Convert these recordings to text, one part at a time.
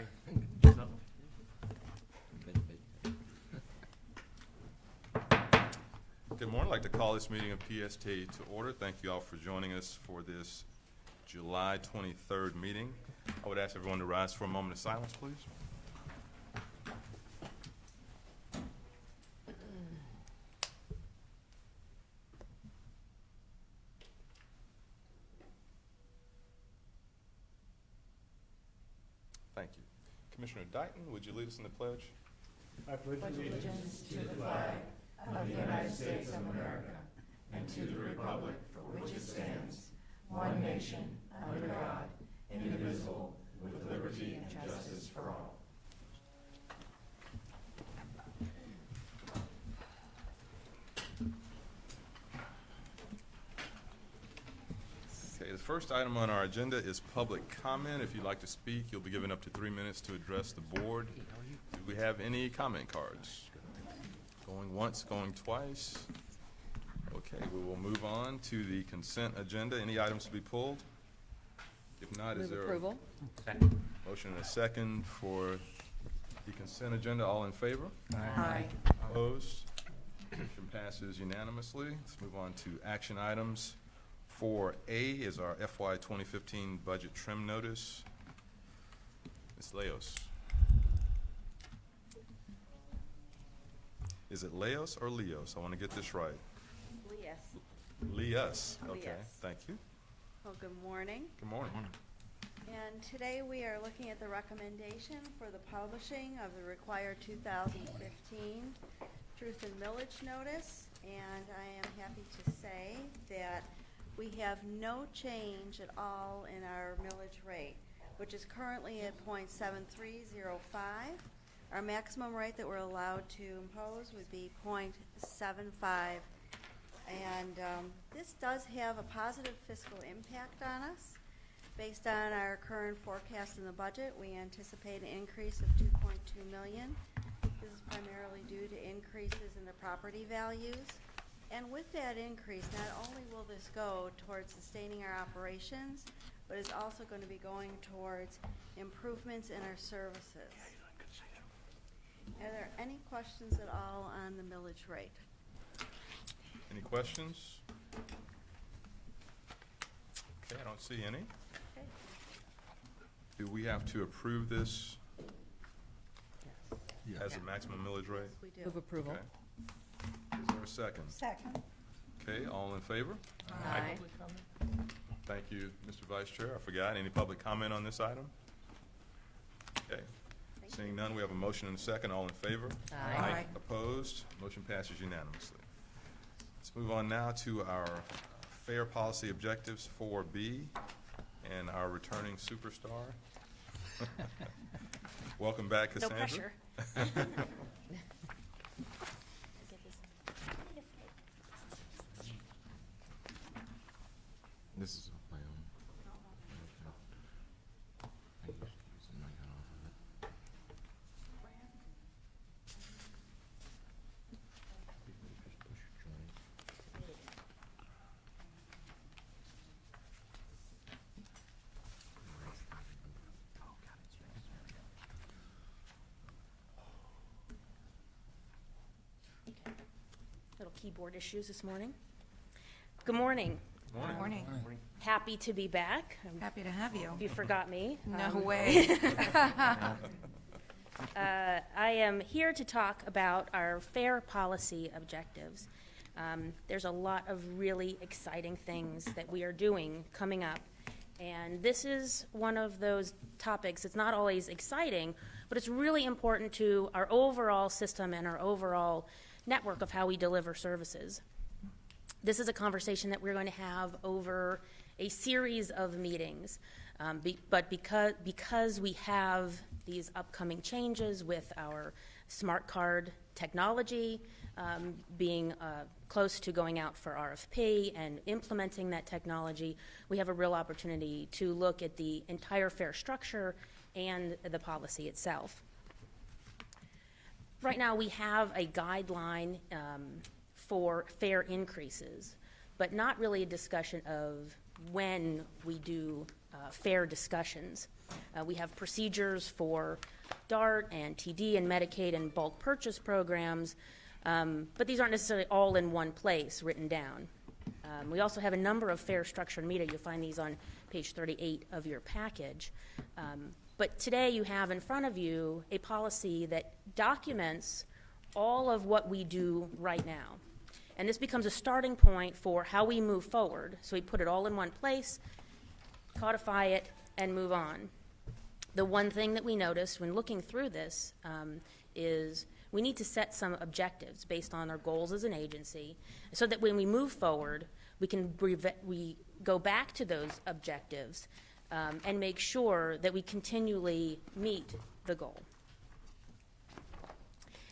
Sorry. Good morning. I'd like to call this meeting of PSTA to order. Thank you all for joining us for this July 23rd meeting. I would ask everyone to rise for a moment of silence, please. Thank you. Commissioner Dighton, would you lead us in the pledge? I pledge allegiance to the flag of the United States of America and to the republic for which it stands, one nation, under God, indivisible, with liberty and justice for all. Okay, the first item on our agenda is public comment. If you'd like to speak, you'll be given up to 3 minutes to address the board. Do we have any comment cards? Going once, going twice. Okay, we will move on to the consent agenda. Any items to be pulled? If not, is there approval? a motion and a second for the consent agenda? All in favor? Aye. Opposed? Motion passes unanimously. Let's move on to action items. 4A is our FY 2015 budget trim notice. Ms. Leos. Is it Leos or Leos? I want to get this right. Leos. Leos. Okay, Leos. thank you. Well, good morning. Good morning. And today we are looking at the recommendation for the publishing of the required 2015 Truth and Millage Notice. And I am happy to say that we have no change at all in our millage rate, which is currently at .7305. Our maximum rate that we're allowed to impose would be .75. And this does have a positive fiscal impact on us. Based on our current forecast in the budget, we anticipate an increase of $2.2 million. This is primarily due to increases in the property values. And with that increase, not only will this go towards sustaining our operations, but it's also going to be going towards improvements in our services. Are there any questions at all on the millage rate? Any questions? Okay, I don't see any. Okay. Do we have to approve this Yes. as a maximum millage rate? Yes, we do. Move approval. Okay. Is there a second? Second. Okay, all in favor? Aye. Thank you, Mr. Vice Chair. I forgot. Any public comment on this item? Okay. Seeing none, we have a motion and a second. All in favor? Aye. Opposed? Motion passes unanimously. Let's move on now to our fair policy objectives 4B and our returning superstar. Welcome back, No Cassandra. pressure. This is my own. I can just use the mic off of it. Just push join. Oh, God, it's right. Okay. Little keyboard issues this morning. Good morning. Morning. Morning. Happy to be back. Happy to have you. You forgot me. No way. I am here to talk about our fair policy objectives. There's a lot of really exciting things that we are doing coming up. And this is one of those topics. It's not always exciting, but it's really important to our overall system and our overall network of how we deliver services. This is a conversation that we're going to have over a series of meetings, but because we have these upcoming changes with our smart card technology being close to going out for RFP and implementing that technology, we have a real opportunity to look at the entire fare structure and the policy itself. Right now we have a guideline for fare increases, but not really a discussion of when we do fare discussions. We have procedures for DART and TD and Medicaid and bulk purchase programs, but these aren't necessarily all in one place written down. We also have a number of fare structure and meter. You'll find these on page 38 of your package. But today you have in front of you a policy that documents all of what we do right now. And this becomes a starting point for how we move forward. So we put it all in one place, codify it, and move on. The one thing that we noticed when looking through this is we need to set some objectives based on our goals as an agency so that when we move forward, we go back to those objectives and make sure that we continually meet the goal.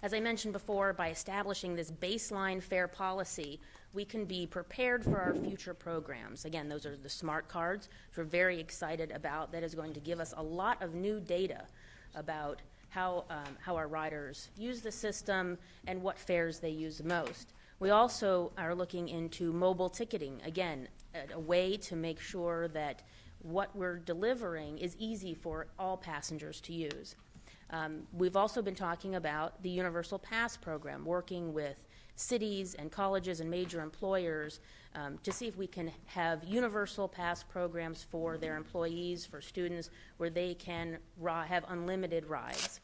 As I mentioned before, by establishing this baseline fare policy, we can be prepared for our future programs. Again, those are the smart cards, which we're very excited about. That is going to give us a lot of new data about how our riders use the system and what fares they use the most. We also are looking into mobile ticketing. Again, a way to make sure that what we're delivering is easy for all passengers to use. We've also been talking about the Universal Pass program, working with cities and colleges and major employers to see if we can have Universal Pass programs for their employees, for students, where they can have unlimited rides.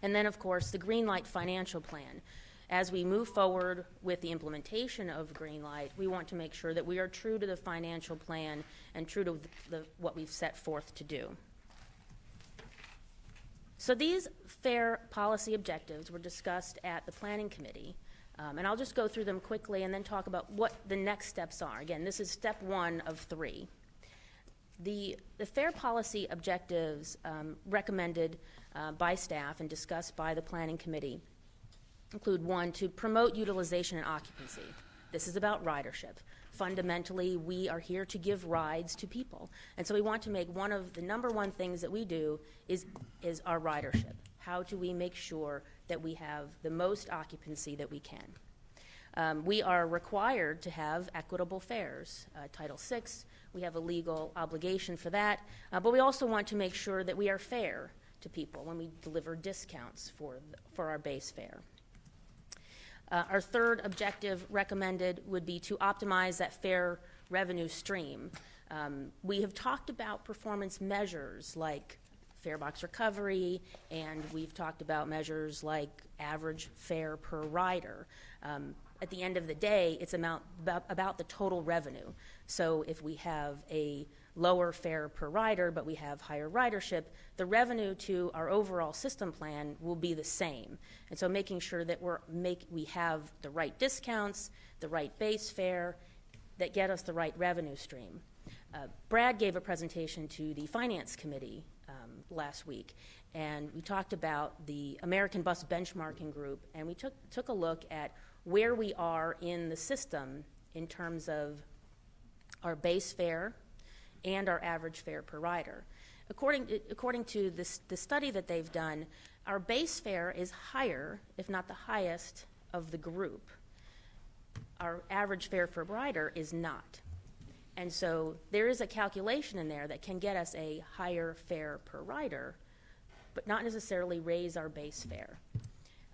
And then, of course, the Greenlight financial plan. As we move forward with the implementation of Greenlight, we want to make sure that we are true to the financial plan and true to what we've set forth to do. So these fare policy objectives were discussed at the Planning Committee, and I'll just go through them quickly and then talk about what the next steps are. Again, this is step 1 of 3. The fare policy objectives recommended by staff and discussed by the Planning Committee include 1, to promote utilization and occupancy. This is about ridership. Fundamentally, we are here to give rides to people. And so we want to make one of the number one things that we do is our ridership. How do we make sure that we have the most occupancy that we can? We are required to have equitable fares. Title VI, we have a legal obligation for that. But we also want to make sure that we are fair to people when we deliver discounts for our base fare. Our third objective recommended would be to optimize that fare revenue stream. We have talked about performance measures like fare box recovery, and we've talked about measures like average fare per rider. At the end of the day, it's about the total revenue. So if we have a lower fare per rider, but we have higher ridership, the revenue to our overall system plan will be the same. And so making sure that we have the right discounts, the right base fare, that get us the right revenue stream. Brad gave a presentation to the Finance Committee last week, and we talked about the American Bus Benchmarking Group, and we took a look at where we are in the system in terms of our base fare and our average fare per rider. According to the study that they've done, our base fare is higher, if not the highest, of the group. Our average fare per rider is not. And so there is a calculation in there that can get us a higher fare per rider, but not necessarily raise our base fare.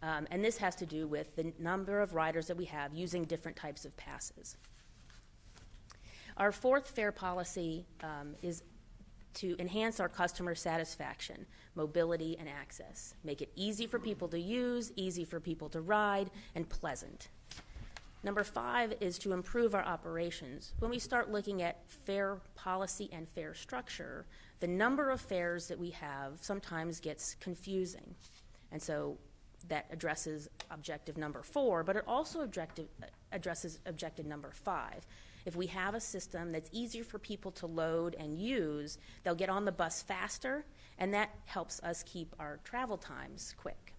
And this has to do with the number of riders that we have using different types of passes. Our fourth fare policy is to enhance our customer satisfaction, mobility, and access. Make it easy for people to use, easy for people to ride, and pleasant. Number 5 is to improve our operations. When we start looking at fare policy and fare structure, the number of fares that we have sometimes gets confusing. And so that addresses objective number 4, but it also addresses objective number 5. If we have a system that's easier for people to load and use, they'll get on the bus faster, and that helps us keep our travel times quick.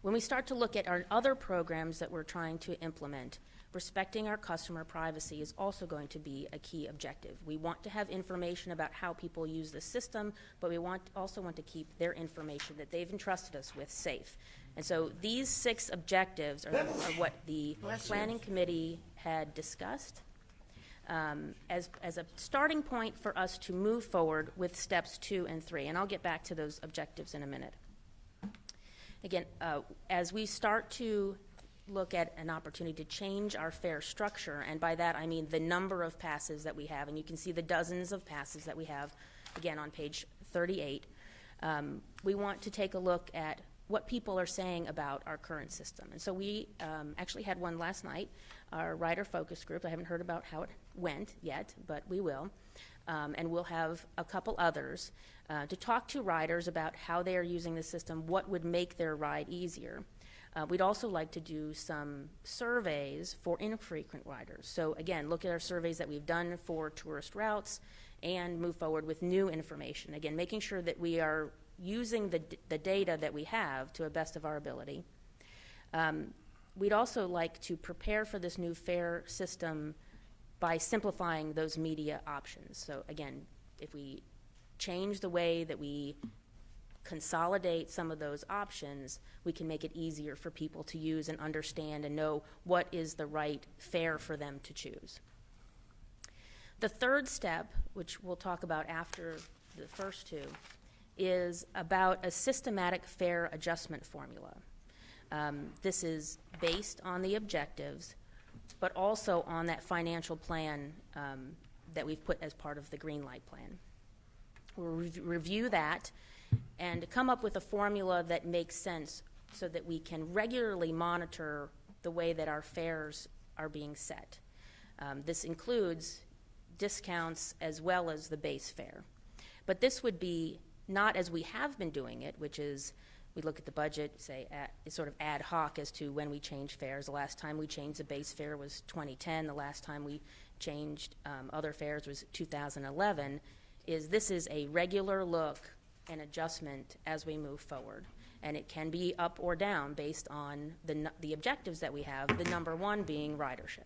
When we start to look at our other programs that we're trying to implement, respecting our customer privacy is also going to be a key objective. We want to have information about how people use the system, but we also want to keep their information that they've entrusted us with safe. And so these 6 objectives are what the Planning Committee had discussed. as a starting point for us to move forward with steps 2 and 3. And I'll get back to those objectives in a minute. Again, as we start to look at an opportunity to change our fare structure, and by that I mean the number of passes that we have, and you can see the dozens of passes that we have, again, on page 38. We want to take a look at what people are saying about our current system. And so we actually had one last night, our rider focus group. I haven't heard about how it went yet, but we will. And we'll have a couple others to talk to riders about how they are using the system, what would make their ride easier. We'd also like to do some surveys for infrequent riders. So again, look at our surveys that we've done for tourist routes and move forward with new information. Again, making sure that we are using the data that we have to the best of our ability. We'd also like to prepare for this new fare system by simplifying those media options. So again, if we change the way that we consolidate some of those options, we can make it easier for people to use and understand and know what is the right fare for them to choose. The third step, which we'll talk about after the first two, is about a systematic fare adjustment formula. This is based on the objectives, but also on that financial plan that we've put as part of the Green Light Plan. We'll review that and come up with a formula that makes sense so that we can regularly monitor the way that our fares are being set. This includes discounts as well as the base fare. But this would be not as we have been doing it, which is we look at the budget, say, it's sort of ad hoc as to when we change fares. The last time we changed the base fare was 2010. The last time we changed other fares was 2011. This is a regular look and adjustment as we move forward. And it can be up or down based on the objectives that we have, the number one being ridership.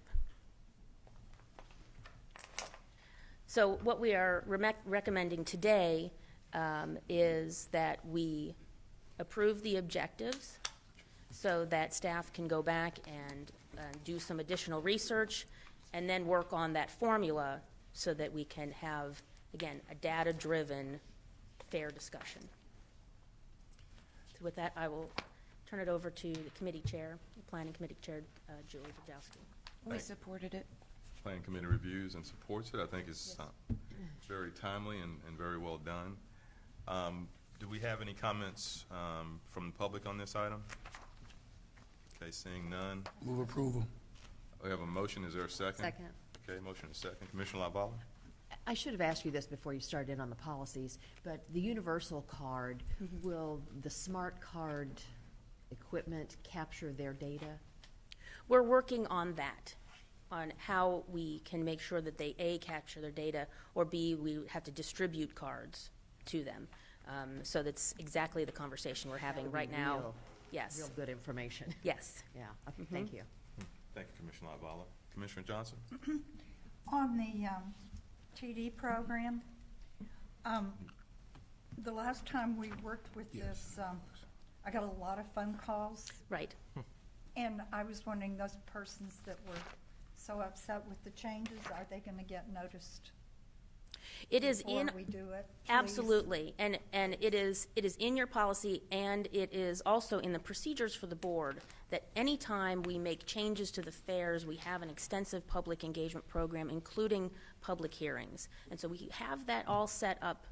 So what we are recommending today is that we approve the objectives so that staff can go back and do some additional research and then work on that formula so that we can have, again, a data-driven fair discussion. So with that, I will turn it over to the committee chair, the planning committee chair, Julie Budowski. We supported it. Planning Committee reviews and supports it. I think it's very timely and very well done. Do we have any comments from the public on this item? Okay, seeing none. Move approval. We have a motion. Is there a second? Second. Okay, motion is second. Commissioner LaValle? I should have asked you this before you started in on the policies, but the universal card, will the smart card equipment capture their data? We're working on that, on how we can make sure that they, A, capture their data, or B, we have to distribute cards to them. So that's exactly the conversation we're having right now. Real, Yes. real good information. Yes. Yeah, okay, thank you. Thank you, Commissioner LaValle. Commissioner Johnson? On the TD program, the last time we worked with this, I got a lot of phone calls, Right. and I was wondering, those persons that were so upset with the changes, are they going to get noticed It is in. before we do it? Please? Absolutely, and it is in your policy, and it is also in the procedures for the board that any time we make changes to the fares, we have an extensive public engagement program, including public hearings, and so we have that all set up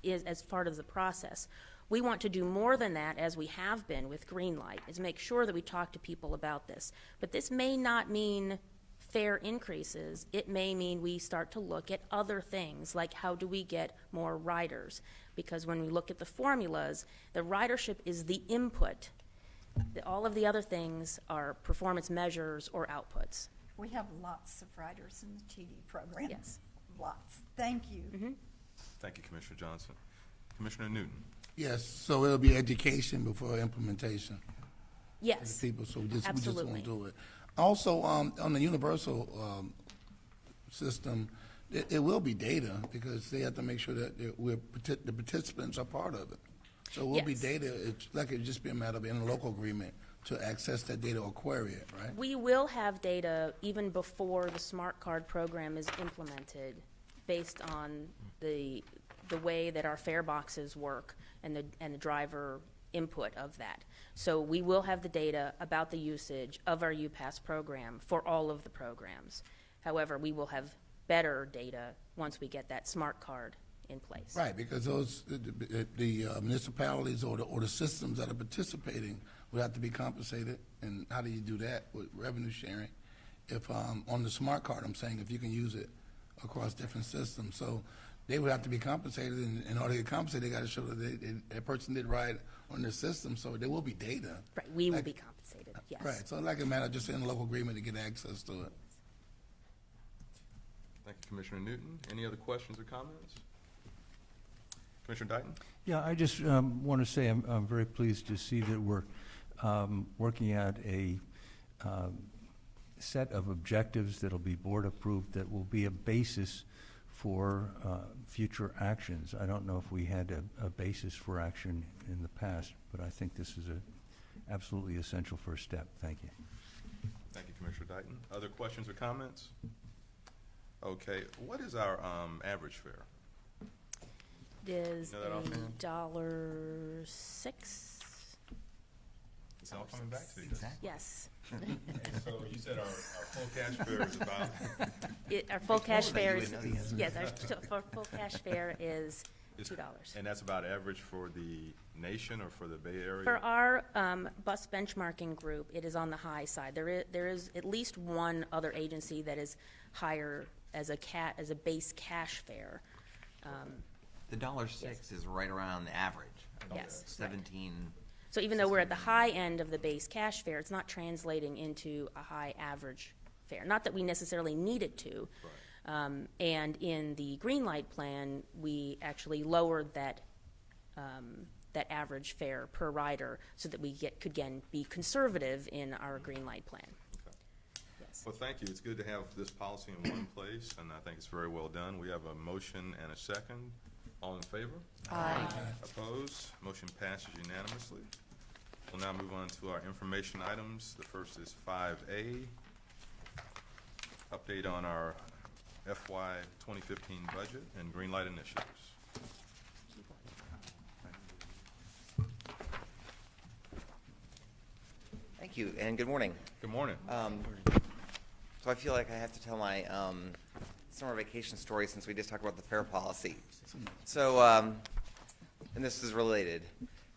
as part of the process. We want to do more than that, as we have been with Greenlight, is make sure that we talk to people about this. But this may not mean fare increases. It may mean we start to look at other things, like how do we get more riders? Because when we look at the formulas, the ridership is the input. All of the other things are performance measures or outputs. We have lots of riders in the TD program. Yes. Lots. Thank you. Thank you, Commissioner Johnson. Commissioner Newton? Yes, so it'll be education before implementation. Yes. People, so we just Absolutely. won't do it. Also, on the universal system, it will be data because they have to make sure that the participants are part of it. So it will be Yes. data. It's like it just be a matter of in a local agreement to access that data or query it, right? We will have data even before the smart card program is implemented, based on the way that our fare boxes work and the driver input of that. So we will have the data about the usage of our UPass program for all of the programs. However, we will have better data once we get that smart card in place. Right, because the municipalities or the systems that are participating would have to be compensated. And how do you do that with revenue sharing? If on the smart card, I'm saying if you can use it across different systems, so they would have to be compensated. And in order to get compensated, they got to show that that person did ride on their system. So there will be data. Right, we will be compensated. Yes. Right. So like a matter of just in a local agreement to get access to it. Thank you, Commissioner Newton. Any other questions or comments? Commissioner Dighton? Yeah, I just want to say I'm very pleased to see that we're working out a set of objectives that'll be board approved that will be a basis for future actions. I don't know if we had a basis for action in the past, but I think this is a absolutely essential first step. Thank you. Thank you, Commissioner Dighton. Other questions or comments? Okay, what is our average fare? It is You know that offhand? $1.06. It's all coming back to you. Yes. So you said our full cash fare is about, Our full cash fare is, yes, our full cash fare is $2. and that's about average for the nation or for the Bay Area? For our bus benchmarking group, it is on the high side. There is at least one other agency that is higher as a base cash fare. The $1.06 is right around the average. Yes. 17. So even though we're at the high end of the base cash fare, it's not translating into a high average fare. Not that we necessarily need it to. Right. And in the green light plan, we actually lowered that average fare per rider so that we could again be conservative in our green light plan. Okay. Yes. Well, thank you. It's good to have this policy in one place, and I think it's very well done. We have a motion and a second. All in favor? Aye. Opposed? Motion passes unanimously. We'll now move on to our information items. The first is 5A, update on our FY 2015 budget and green light initiatives. Thank you, and good morning. Good morning. So I feel like I have to tell my summer vacation story since we just talked about the fare policy. So, and this is related.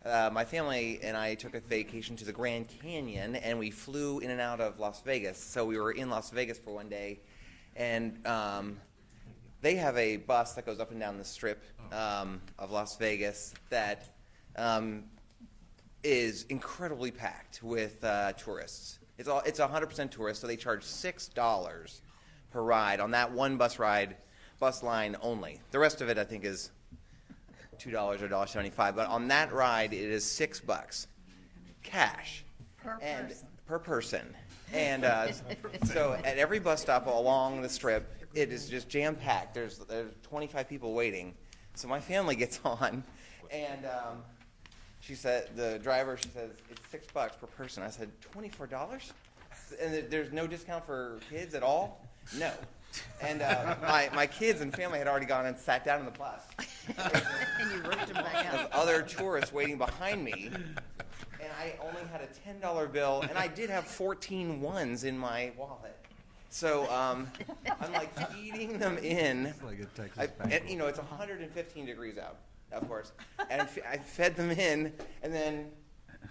My family and I took a vacation to the Grand Canyon, and we flew in and out of Las Vegas. So we were in Las Vegas for one day, and they have a bus that goes up and down the strip of Las Vegas that is incredibly packed with tourists. It's 100% tourists, so they charge $6 per ride on that one bus line only. The rest of it, I think, is $2 or $1.75. But on that ride, it is $6 cash per person. And so at every bus stop along the strip, it is just jam packed. There's 25 people waiting. So my family gets on, and she said, the driver, she says, it's $6 per person. I said, $24? And there's no discount for kids at all? No. And my kids and family had already gone and sat down in the bus. And you ripped them back Of out. other tourists waiting behind me. And I only had a $10 bill, and I did have 14 ones in my wallet. So I'm like feeding them in. And, you know, it's 115 degrees out, of course. And I fed them in, and then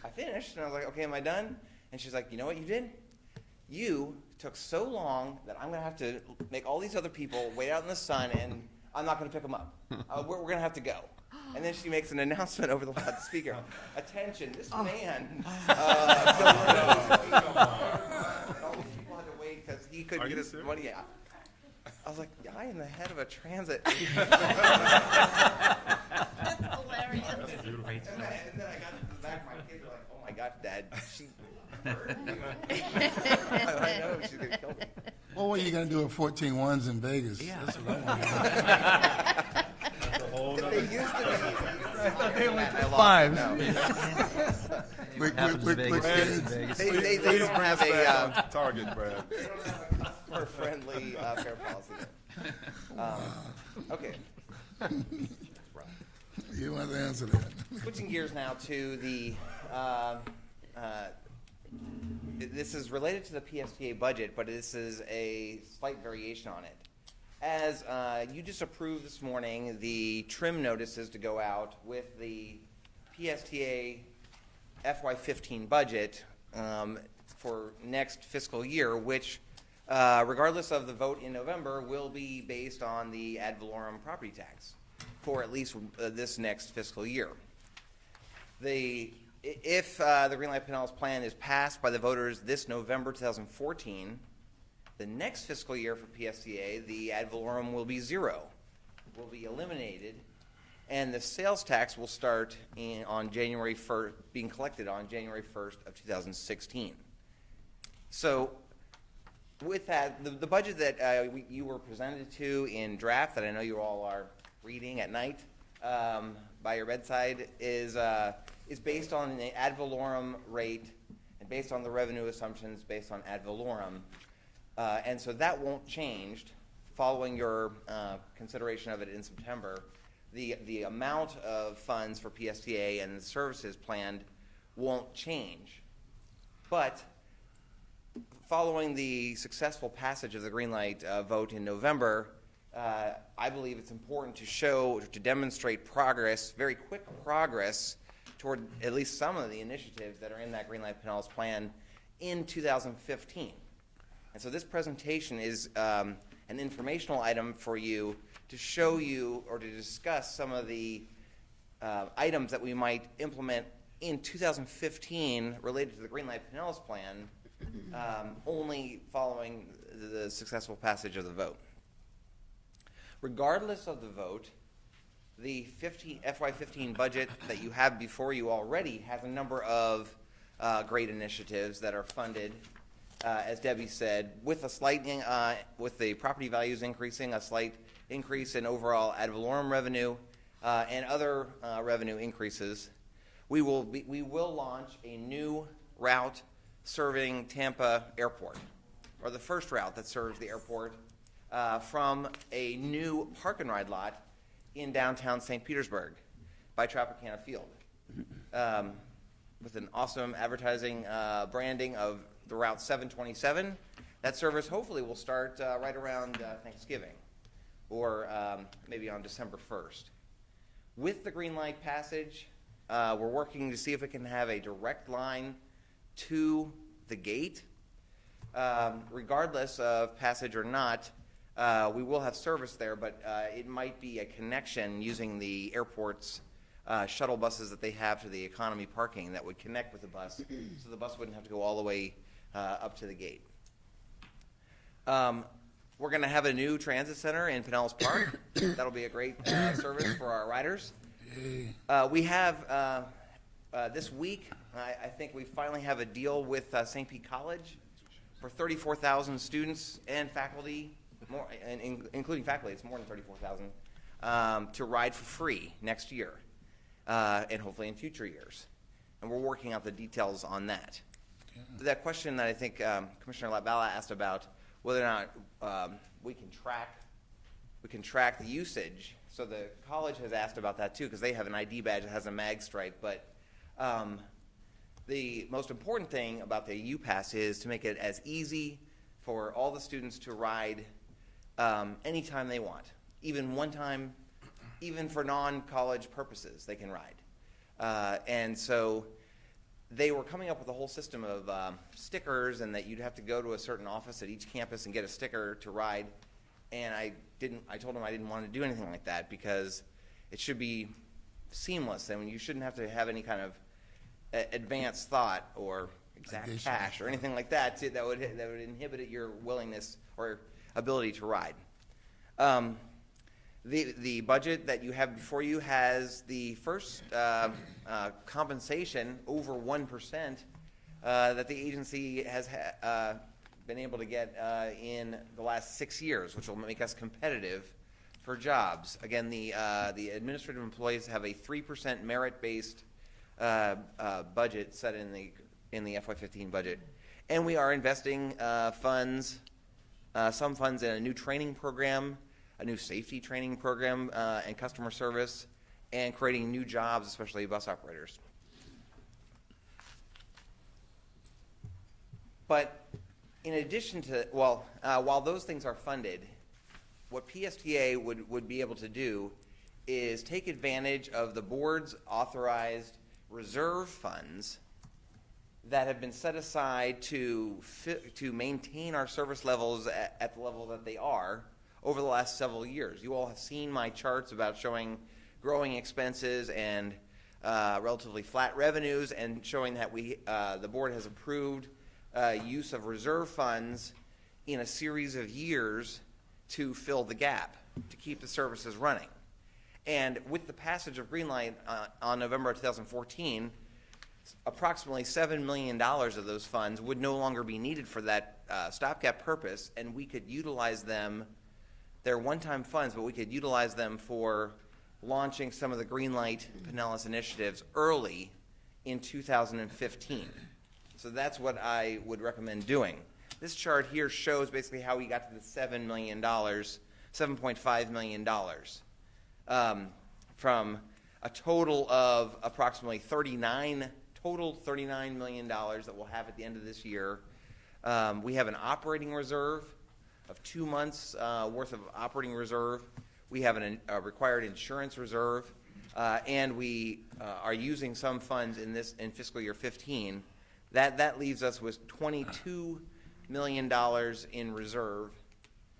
I finished, and I was like, okay, am I done? And she's like, you know what you did? You took so long that I'm going to have to make all these other people wait out in the sun, and I'm not going to pick them up. We're going to have to go. And then she makes an announcement over the loudspeaker. Attention, this man. All these people had to wait because he couldn't get his money out. I was like, I am the head of a transit. That's hilarious. That's beautiful. And then I got to the back, my kids were like, oh my gosh, Dad, she hurt. I know, she's going to kill me. What were you going to do with 14 ones in Vegas? Yeah. That's what I want to know. They used to be. I thought they only I took lost 5. it, no. Quick Happens in kids. Vegas. They don't have a Target, Brad. customer-friendly fair policy. Okay. You want to answer that? Switching gears now to the, this is related to the PSTA budget, but this is a slight variation on it. As you just approved this morning, the trim notices to go out with the PSTA FY15 budget for next fiscal year, which, regardless of the vote in November, will be based on the ad valorem property tax for at least this next fiscal year. If the Greenlight Pinellas plan is passed by the voters this November 2014, the next fiscal year for PSTA, the ad valorem will be zero, will be eliminated, and the sales tax will start on January 1st, being collected on January 1st of 2016. So with that, the budget that you were presented to in draft, that I know you all are reading at night by your bedside, is based on the ad valorem rate and based on the revenue assumptions based on ad valorem. And so that won't change following your consideration of it in September. The amount of funds for PSTA and the services planned won't change. But following the successful passage of the Greenlight vote in November, I believe it's important to demonstrate progress, very quick progress, toward at least some of the initiatives that are in that Greenlight Pinellas plan in 2015. And so this presentation is an informational item for you to show you or to discuss some of the items that we might implement in 2015 related to the Greenlight Pinellas plan, only following the successful passage of the vote. Regardless of the vote, the FY15 budget that you have before you already has a number of great initiatives that are funded, as Debbie said, with a slight, with the property values increasing, a slight increase in overall ad valorem revenue, and other revenue increases. We will launch a new route serving Tampa Airport, or the first route that serves the airport, from a new park and ride lot in downtown St. Petersburg by Tropicana Field, with an awesome advertising branding of the Route 727. That service hopefully will start right around Thanksgiving, or maybe on December 1st. With the Greenlight passage, we're working to see if we can have a direct line to the gate. Regardless of passage or not, we will have service there, but it might be a connection using the airport's shuttle buses that they have to the economy parking that would connect with the bus, so the bus wouldn't have to go all the way up to the gate. We're going to have a new transit center in Pinellas Park. That'll be a great service for our riders. We have, this week, I think we finally have a deal with St. Pete College for 34,000 students and faculty, including faculty, it's more than 34,000, to ride for free next year, and hopefully in future years. And we're working out the details on that. That question that I think Commissioner Latvala asked about whether or not we can track the usage. So the college has asked about that too, because they have an ID badge that has a mag stripe. But the most important thing about the U-Pass is to make it as easy for all the students to ride anytime they want, even one time, even for non-college purposes, they can ride. And so they were coming up with a whole system of stickers, and that you'd have to go to a certain office at each campus and get a sticker to ride. And I told them I didn't want to do anything like that, because it should be seamless, and you shouldn't have to have any kind of advanced thought or exact cash or anything like that that would inhibit your willingness or ability to ride. The budget that you have before you has the first compensation over 1% that the agency has been able to get in the last 6 years, which will make us competitive for jobs. Again, the administrative employees have a 3% merit-based budget set in the FY15 budget, and we are investing funds, some funds in a new training program, a new safety training program, and customer service, and creating new jobs, especially bus operators. But in addition to, while those things are funded, what PSTA would be able to do is take advantage of the board's authorized reserve funds that have been set aside to maintain our service levels at the level that they are over the last several years. You all have seen my charts about showing growing expenses and relatively flat revenues, and showing that the board has approved use of reserve funds in a series of years to fill the gap, to keep the services running. And with the passage of Greenlight on November 2014, approximately $7 million of those funds would no longer be needed for that stopgap purpose, and we could utilize them. They're one-time funds, but we could utilize them for launching some of the Greenlight Pinellas initiatives early in 2015. So that's what I would recommend doing. This chart here shows basically how we got to the $7 million, $7.5 million, from a total of approximately $39 million that we'll have at the end of this year. We have an operating reserve of 2 months worth of operating reserve. We have a required insurance reserve, and we are using some funds in fiscal year 15. That leaves us with $22 million in reserve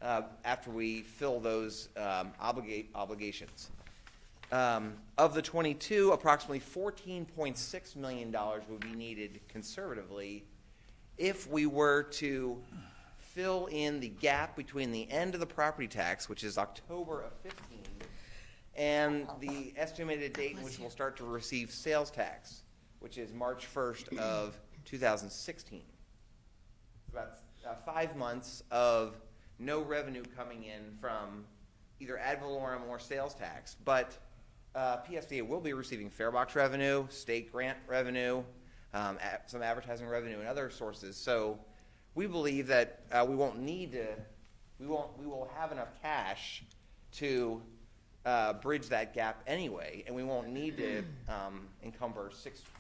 after we fill those obligations. Of the 22, approximately $14.6 million would be needed conservatively if we were to fill in the gap between the end of the property tax, which is October of 15, and the estimated date in which we'll start to receive sales tax, which is March 1st of 2016. About 5 months of no revenue coming in from either ad valorem or sales tax, but PSTA will be receiving fare box revenue, state grant revenue, some advertising revenue, and other sources. So we believe that we will have enough cash to bridge that gap anyway, and we won't need to encumber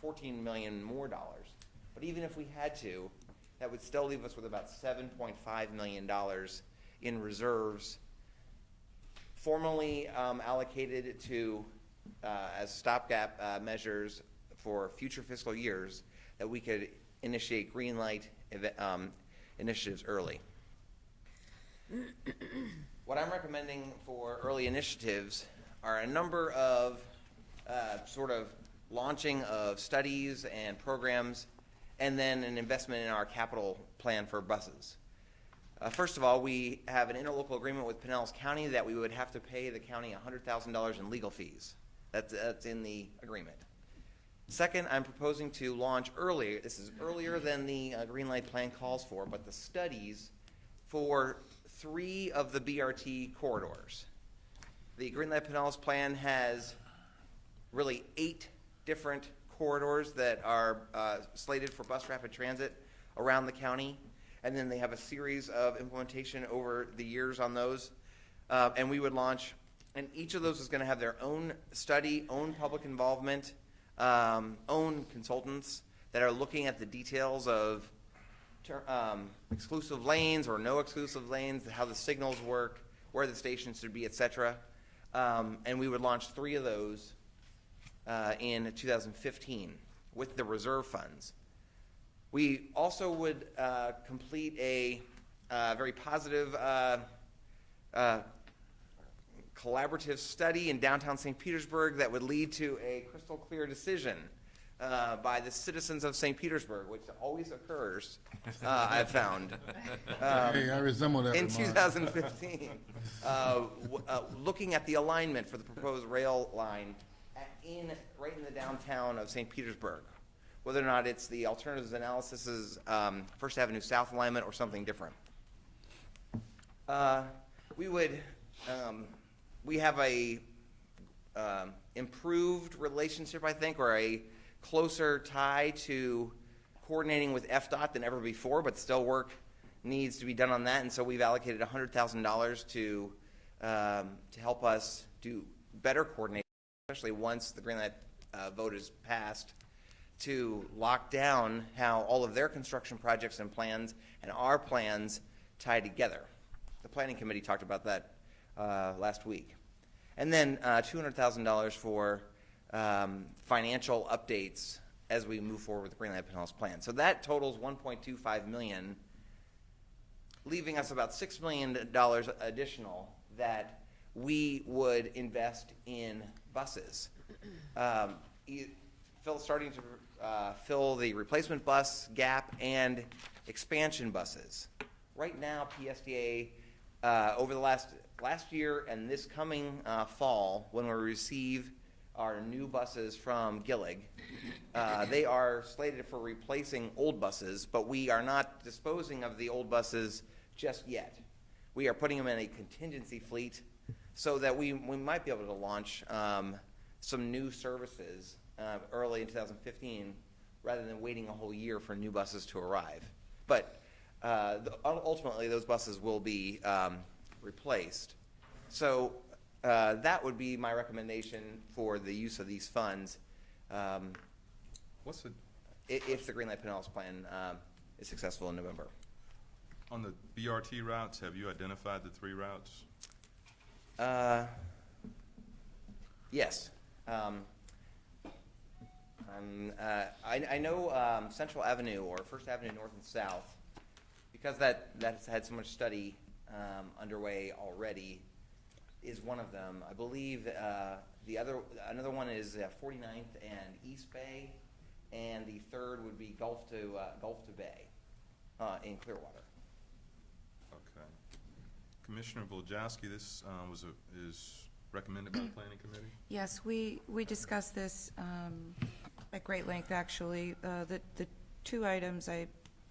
$14 million more dollars. But even if we had to, that would still leave us with about $7.5 million in reserves formally allocated to as stopgap measures for future fiscal years, that we could initiate Greenlight initiatives early. What I'm recommending for early initiatives are a number of sort of launching of studies and programs, and then an investment in our capital plan for buses. First of all, we have an interlocal agreement with Pinellas County that we would have to pay the county $100,000 in legal fees. That's in the agreement. Second, I'm proposing to launch earlier. This is earlier than the Greenlight plan calls for, but the studies for 3 of the BRT corridors. The Greenlight Pinellas plan has really 8 different corridors that are slated for bus rapid transit around the county, and then they have a series of implementation over the years on those, and we would launch, and each of those is going to have their own study, own public involvement, own consultants that are looking at the details of exclusive lanes or no exclusive lanes, how the signals work, where the stations should be, etc. And we would launch 3 of those in 2015 with the reserve funds. We also would complete a very positive collaborative study in downtown St. Petersburg that would lead to a crystal clear decision by the citizens of St. Petersburg, which always occurs, I've found. Hey, I resemble that in remark. 2015, looking at the alignment for the proposed rail line right in the downtown of St. Petersburg, whether or not it's the alternatives analysis is First Avenue South alignment or something different. We have a improved relationship, I think, or a closer tie to coordinating with FDOT than ever before, but still work needs to be done on that. And so we've allocated $100,000 to help us do better coordination, especially once the Greenlight vote is passed, to lock down how all of their construction projects and plans and our plans tie together. The Planning Committee talked about that last week. And then $200,000 for financial updates as we move forward with the Greenlight Pinellas plan. So that totals $1.25 million, leaving us about $6 million additional that we would invest in buses. Starting to fill the replacement bus gap and expansion buses. Right now, PSTA, over the last year and this coming fall, when we receive our new buses from Gillig, they are slated for replacing old buses, but we are not disposing of the old buses just yet. We are putting them in a contingency fleet so that we might be able to launch some new services early in 2015 rather than waiting a whole year for new buses to arrive. But ultimately, those buses will be replaced. So that would be my recommendation for the use of these funds if the Greenlight Pinellas plan is successful in November. On the BRT routes, have you identified the 3 routes? Yes. I know Central Avenue or First Avenue North and South, because that's had so much study underway already, is one of them. I believe another one is 49th and East Bay, and the third would be Gulf to Bay in Clearwater. Okay. Commissioner Wojciechowski, this is recommended by the Planning Committee? Yes, we discussed this at great length, actually. The 2 items,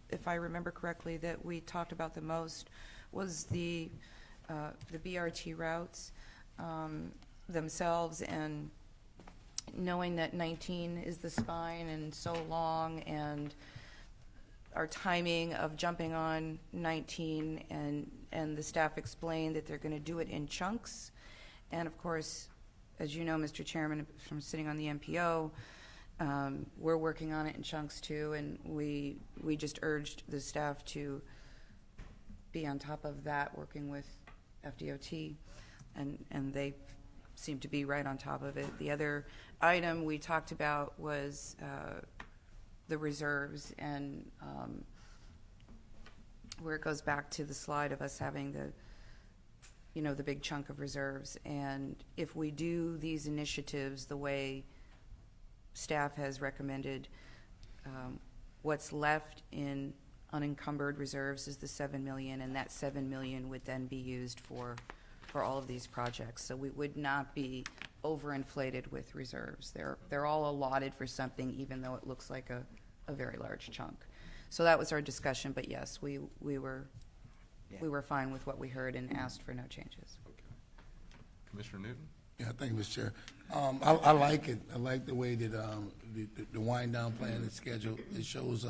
if I remember correctly, that we talked about the most was the BRT routes themselves, and knowing that 19 is the spine and so long, and our timing of jumping on 19, and the staff explained that they're going to do it in chunks. And of course, as you know, Mr. Chairman, from sitting on the MPO, we're working on it in chunks too, and we just urged the staff to be on top of that, working with FDOT, and they seem to be right on top of it. The other item we talked about was the reserves, and where it goes back to the slide of us having the big chunk of reserves. And if we do these initiatives the way staff has recommended, what's left in unencumbered reserves is the $7 million, and that $7 million would then be used for all of these projects. So we would not be overinflated with reserves. They're all allotted for something, even though it looks like a very large chunk. So that was our discussion, but yes, we were fine with what we heard and asked for no changes. Okay. Commissioner Newton? Yeah, thank you, Mr. Chair. I like it. I like the way that the wind down plan is scheduled. It shows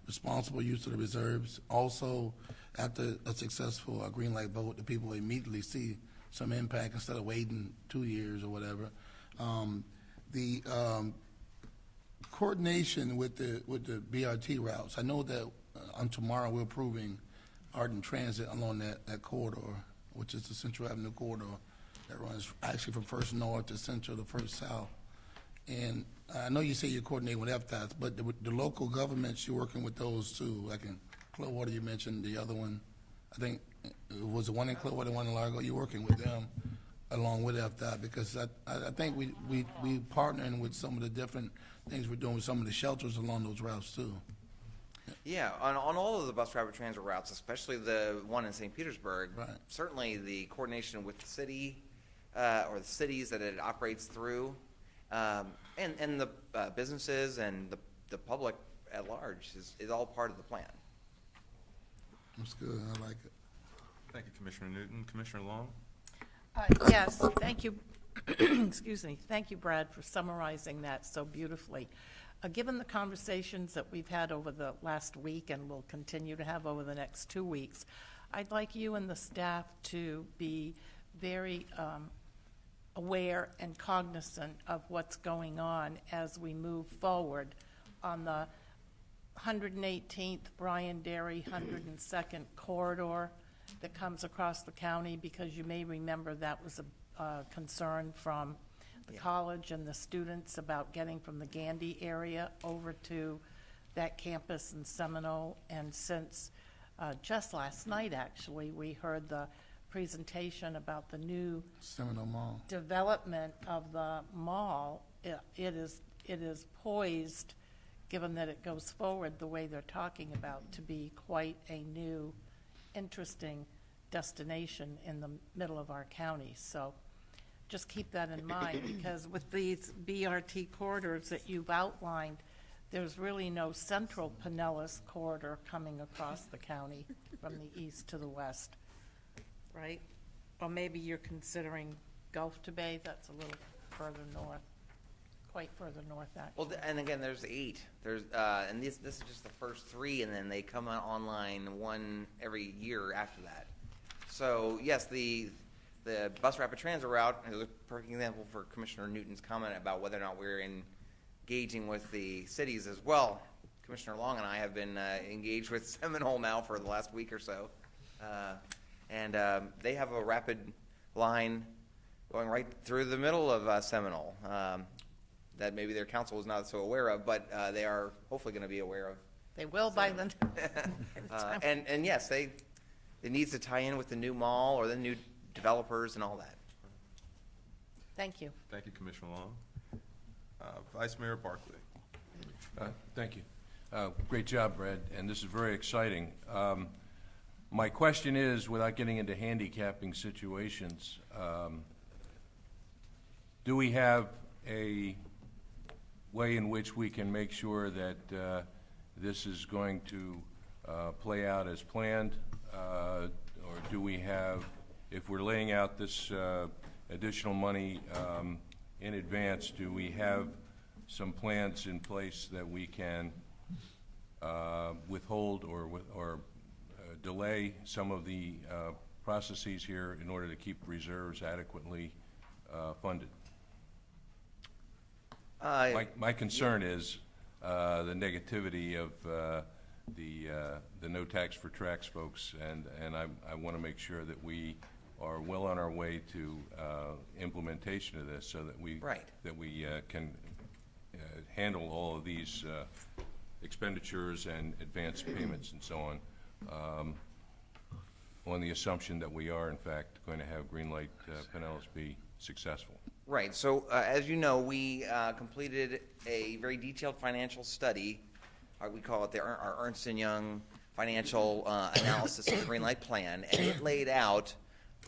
responsible use of the reserves. Also, after a successful green light vote, the people immediately see some impact instead of waiting 2 years or whatever. The coordination with the BRT routes. I know that on tomorrow we're approving Ardent Transit along that corridor, which is the Central Avenue corridor that runs actually from First North to Central to First South. And I know you say you're coordinating with FDOT, but the local governments, you're working with those too. Like in Clearwater, you mentioned the other one. I think it was the one in Clearwater, one in Largo. You're working with them along with FDOT, because I think we partnering with some of the different things we're doing with some of the shelters along those routes too. Yeah, on all of the bus rapid transit routes, especially the one in St. Petersburg, right. Certainly the coordination with the city or the cities that it operates through, and the businesses and the public at large is all part of the plan. That's good. I like it. Thank you, Commissioner Newton. Commissioner Long? Yes, thank you. Excuse me. Thank you, Brad, for summarizing that so beautifully. Given the conversations that we've had over the last week and will continue to have over the next 2 weeks, I'd like you and the staff to be very aware and cognizant of what's going on as we move forward on the 118th Bryan Dairy 102nd corridor that comes across the county, because you may remember that was a concern from the college and the students about getting from the Gandy area over to that campus in Seminole. And since just last night, actually, we heard the presentation about the new Seminole Mall. development of the mall, it is poised, given that it goes forward the way they're talking about, to be quite a new, interesting destination in the middle of our county. So just keep that in mind, because with these BRT corridors that you've outlined, there's really no central Pinellas corridor coming across the county from the east to the west, right? Or maybe you're considering Gulf to Bay, that's a little further north, quite further north, actually. Well, and again, there's 8. There's and this is just the first 3, and then they come online one every year after that. So yes, the bus rapid transit route is a perfect example for Commissioner Newton's comment about whether or not we're engaging with the cities as well. Commissioner Long and I have been engaged with Seminole now for the last week or so, and they have a rapid line going right through the middle of Seminole that maybe their council is not so aware of, but they are hopefully going to be aware of. They will by then. And yes, it needs to tie in with the new mall or the new developers and all that. Thank you. Thank you, Commissioner Long. Vice Mayor Barkley. Thank you. Great job, Brad, and this is very exciting. My question is, without getting into handicapping situations, do we have a way in which we can make sure that this is going to play out as planned? Or do we have, if we're laying out this additional money in advance, do we have some plans in place that we can withhold or delay some of the processes here in order to keep reserves adequately funded? My concern is the negativity of the no tax for tracks folks, and I want to make sure that we are well on our way to implementation of this, so that we can handle all of these expenditures and advance payments and so on the assumption that we are in fact going to have Greenlight Pinellas be successful. Right. So as you know, we completed a very detailed financial study. We call it our Ernst & Young financial analysis of the Greenlight Plan, and it laid out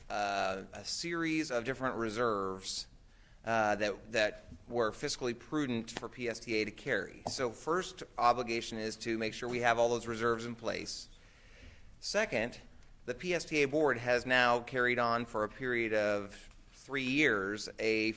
a series of different reserves that were fiscally prudent for PSTA to carry. So first obligation is to make sure we have all those reserves in place. Second, the PSTA board has now carried on for a period of 3 years a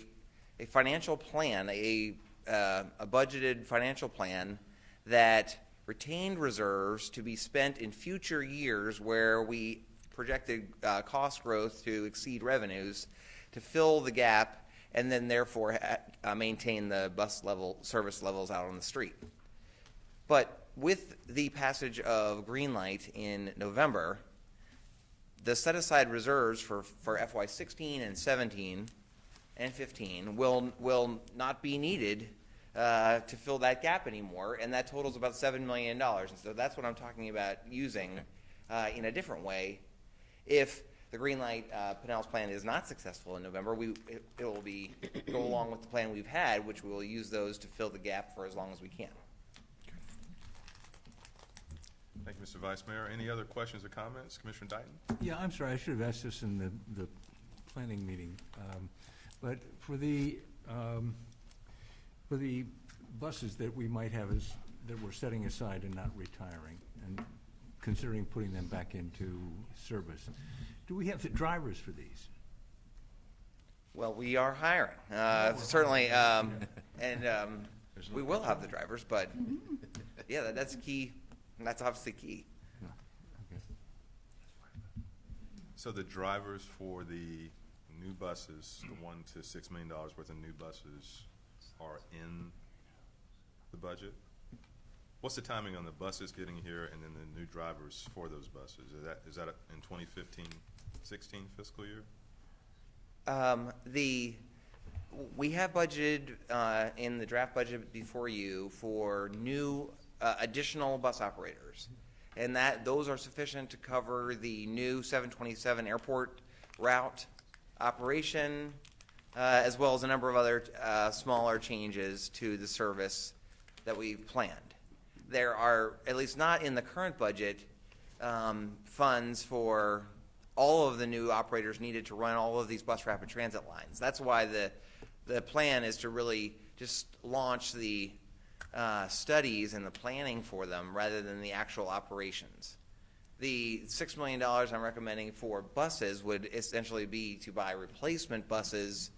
financial plan, a budgeted financial plan that retained reserves to be spent in future years where we projected cost growth to exceed revenues, to fill the gap and then therefore maintain the bus level service levels out on the street. But with the passage of Greenlight in November, the set-aside reserves for FY16 and 17 and 15 will not be needed to fill that gap anymore, and that totals about $7 million. And so that's what I'm talking about using in a different way. If the Greenlight Pinellas plan is not successful in November, it will go along with the plan we've had, which we will use those to fill the gap for as long as we can. Thank you, Mr. Vice Mayor. Any other questions or comments? Commissioner Dighton? Yeah, I'm sorry, I should have asked this in the planning meeting. But for the buses that we might have that we're setting aside and not retiring and considering putting them back into service, do we have the drivers for these? Well, we are hiring, certainly, and There's no We will have the control. drivers, but yeah, that's key. That's obviously key. Okay. So the drivers for the new buses, the $1 to $6 million worth of new buses, are in the budget? What's the timing on the buses getting here and then the new drivers for those buses? Is that in 2015-16 fiscal year? We have budgeted in the draft budget before you for new additional bus operators, and those are sufficient to cover the new 727 airport route operation, as well as a number of other smaller changes to the service that we've planned. There are, at least not in the current budget, funds for all of the new operators needed to run all of these bus rapid transit lines. That's why the plan is to really just launch the studies and the planning for them rather than the actual operations. The $6 million I'm recommending for buses would essentially be to buy replacement buses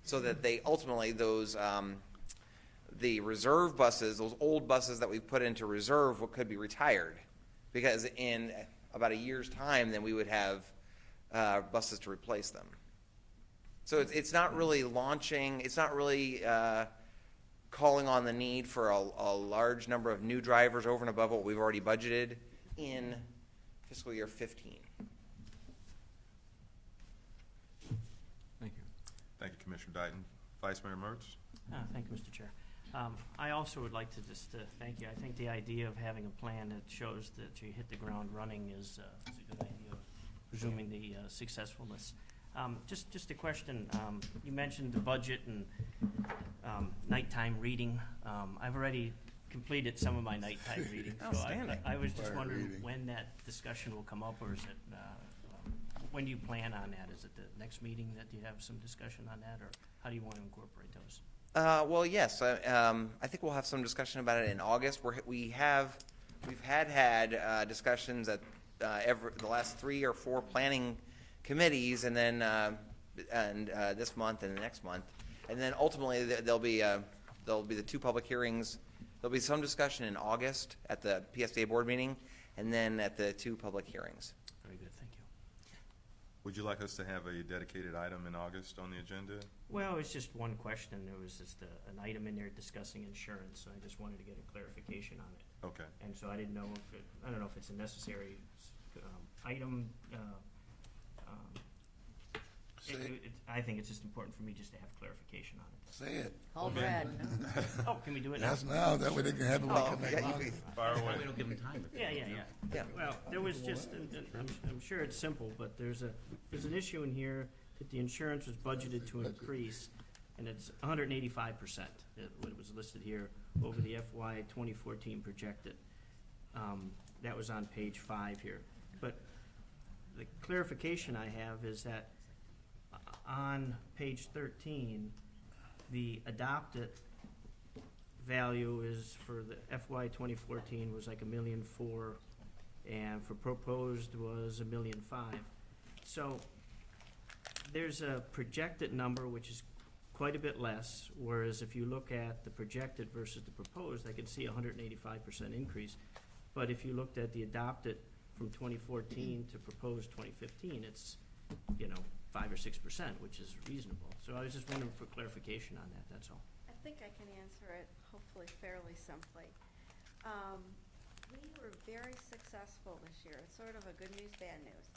so that they ultimately, those the reserve buses, those old buses that we put into reserve could be retired, because in about a year's time then we would have buses to replace them. So it's not really launching, it's not really calling on the need for a large number of new drivers over and above what we've already budgeted in fiscal year 15. Thank you. Thank you, Commissioner Dighton. Vice Mayor Mertz? Thank you, Mr. Chair. I also would like to just thank you. I think the idea of having a plan that shows that you hit the ground running is a good idea, presuming the successfulness. Just a question. You mentioned the budget and nighttime reading. I've already completed some of my nighttime reading. So I was just wondering when that discussion will come up, or is it, when do you plan on that? Is it the next meeting that you have some discussion on that, or how do you want to incorporate those? Well, yes. I think we'll have some discussion about it in August. We've had discussions at the last 3 or 4 planning committees, and then this month and the next month, and then ultimately there'll be the 2 public hearings. There'll be some discussion in August at the PSTA board meeting, and then at the 2 public hearings. Very good, thank you. Would you like us to have a dedicated item in August on the agenda? Well, it's just one question. There was just an item in there discussing insurance, so I just wanted to get a clarification on it. Okay. And so I didn't know I don't know if it's a necessary item. I think it's just important for me just to have clarification on it. Say it. Call Brad. Oh, can we do it now? That's now, that way they can have it when they come back on. Fire away. We don't give them time. Yeah. Well, there was just, I'm sure it's simple, but there's an issue in here that the insurance was budgeted to increase, and it's 185%. What was listed here over the FY 2014 projected. That was on page 5 here. But the clarification I have is that on page 13, the adopted value is for the FY 2014 was like $1.4 million, and for proposed was $1.5 million. So there's a projected number which is quite a bit less, whereas if you look at the projected versus the proposed, I could see a 185% increase. But if you looked at the adopted from 2014 to proposed 2015, it's 5 or 6%, which is reasonable. So I was just wondering for clarification on that, that's all. I think I can answer it hopefully fairly simply. We were very successful this year. It's sort of a good news, bad news.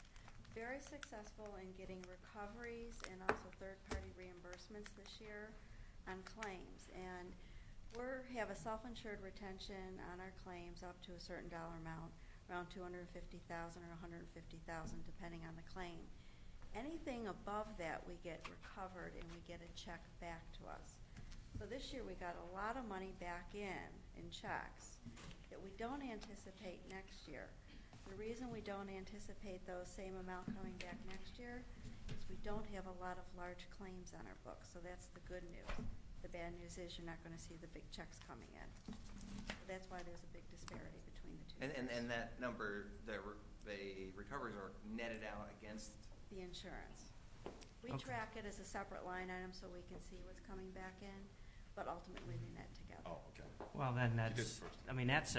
Very successful in getting recoveries and also third-party reimbursements this year on claims. And we have a self-insured retention on our claims up to a certain dollar amount, around $250,000 or $150,000, depending on the claim. Anything above that we get recovered and we get a check back to us. So this year we got a lot of money back in checks that we don't anticipate next year. The reason we don't anticipate those same amount coming back next year is we don't have a lot of large claims on our books. So that's the good news. The bad news is you're not going to see the big checks coming in. So that's why there's a big disparity between the two. And that number, the recoveries are netted out against The insurance. We Okay. track it as a separate line item so we can see what's coming back in. but ultimately they net together. Oh, okay. Well, then You did that's, first. I mean, that's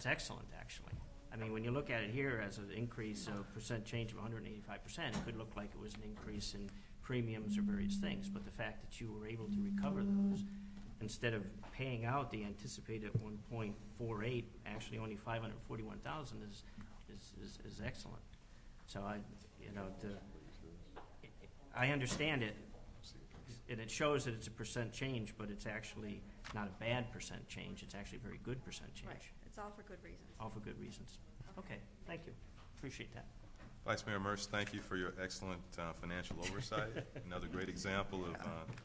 excellent, actually. I mean, when you look at it here as an increase of percent change of 185%, it could look like it was an increase in premiums or various things, but the fact that you were able to recover those, instead of paying out the anticipated 1.48, actually only 541,000 is excellent. So I understand it, and it shows that it's a percent change, but it's actually not a bad percent change. It's actually a very good percent change. Right, it's all for good reasons. All for good reasons. Okay, thank you. Appreciate that. Vice Mayor Merce, thank you for your excellent financial oversight. Another great example of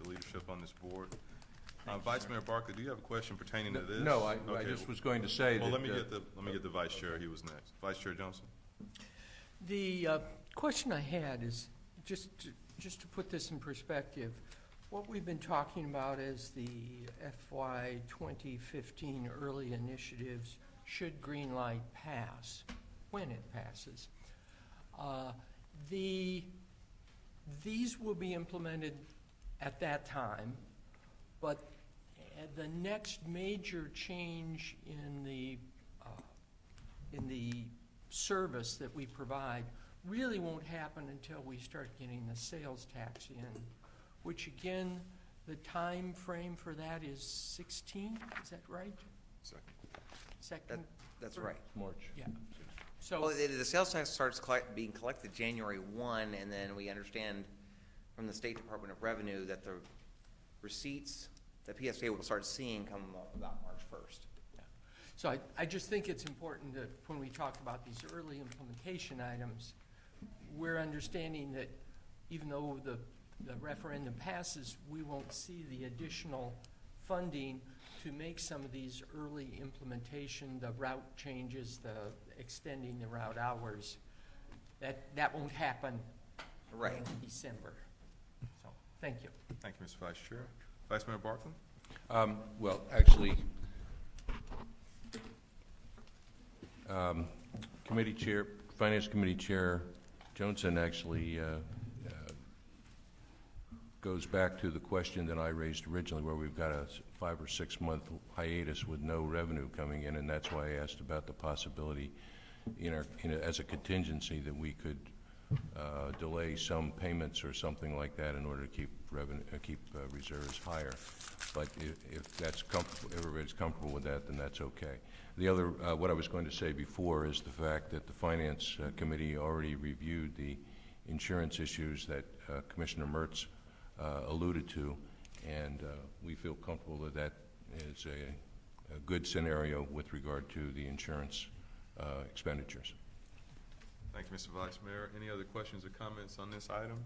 the leadership on this board. Vice Mayor Barker, do you have a question pertaining to this? No, I Okay. just was going to say that. Well, let me get the Vice Chair. He was next. Vice Chair Johnson. The question I had is, just to put this in perspective, what we've been talking about is the FY 2015 early initiatives should Greenlight pass, when it passes. These will be implemented at that time, but the next major change in the service that we provide really won't happen until we start getting the sales tax in, which again, the time frame for that is 16, is that right? Second? That's right. March. Yeah. So, Well, the sales tax starts being collected January 1, and then we understand from the State Department of Revenue that the receipts that PSTA will start seeing come about March 1st. so I just think it's important that when we talk about these early implementation items, we're understanding that even though the referendum passes, we won't see the additional funding to make some of these early implementation, the route changes, the extending the route hours. That won't happen Right. in December. So, thank you. Thank you, Mr. Vice Chair. Vice Mayor Barkley. Well, actually, Committee Chair, Finance Committee Chair Johnson actually goes back to the question that I raised originally, where we've got a 5 or 6 month hiatus with no revenue coming in, and that's why I asked about the possibility, as a contingency, that we could delay some payments or something like that in order to keep reserves higher. But if that's comfortable, everybody's comfortable with that, then that's okay. The other, what I was going to say before, is the fact that the Finance Committee already reviewed the insurance issues that Commissioner Mertz alluded to, and we feel comfortable that that is a good scenario with regard to the insurance expenditures. Thank you, Mr. Vice Mayor. Any other questions or comments on this item?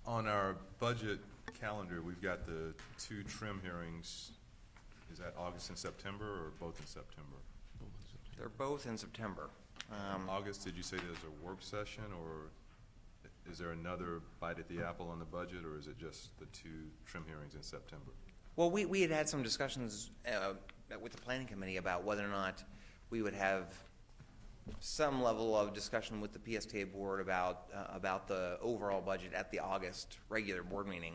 On our budget calendar, we've got the 2 trim hearings. Is that August and September, or both in September? They're both in September. August, did you say there's a work session, or is there another bite at the apple on the budget, or is it just the 2 trim hearings in September? Well, we had some discussions with the Planning Committee about whether or not we would have some level of discussion with the PSTA board about the overall budget at the August regular board meeting.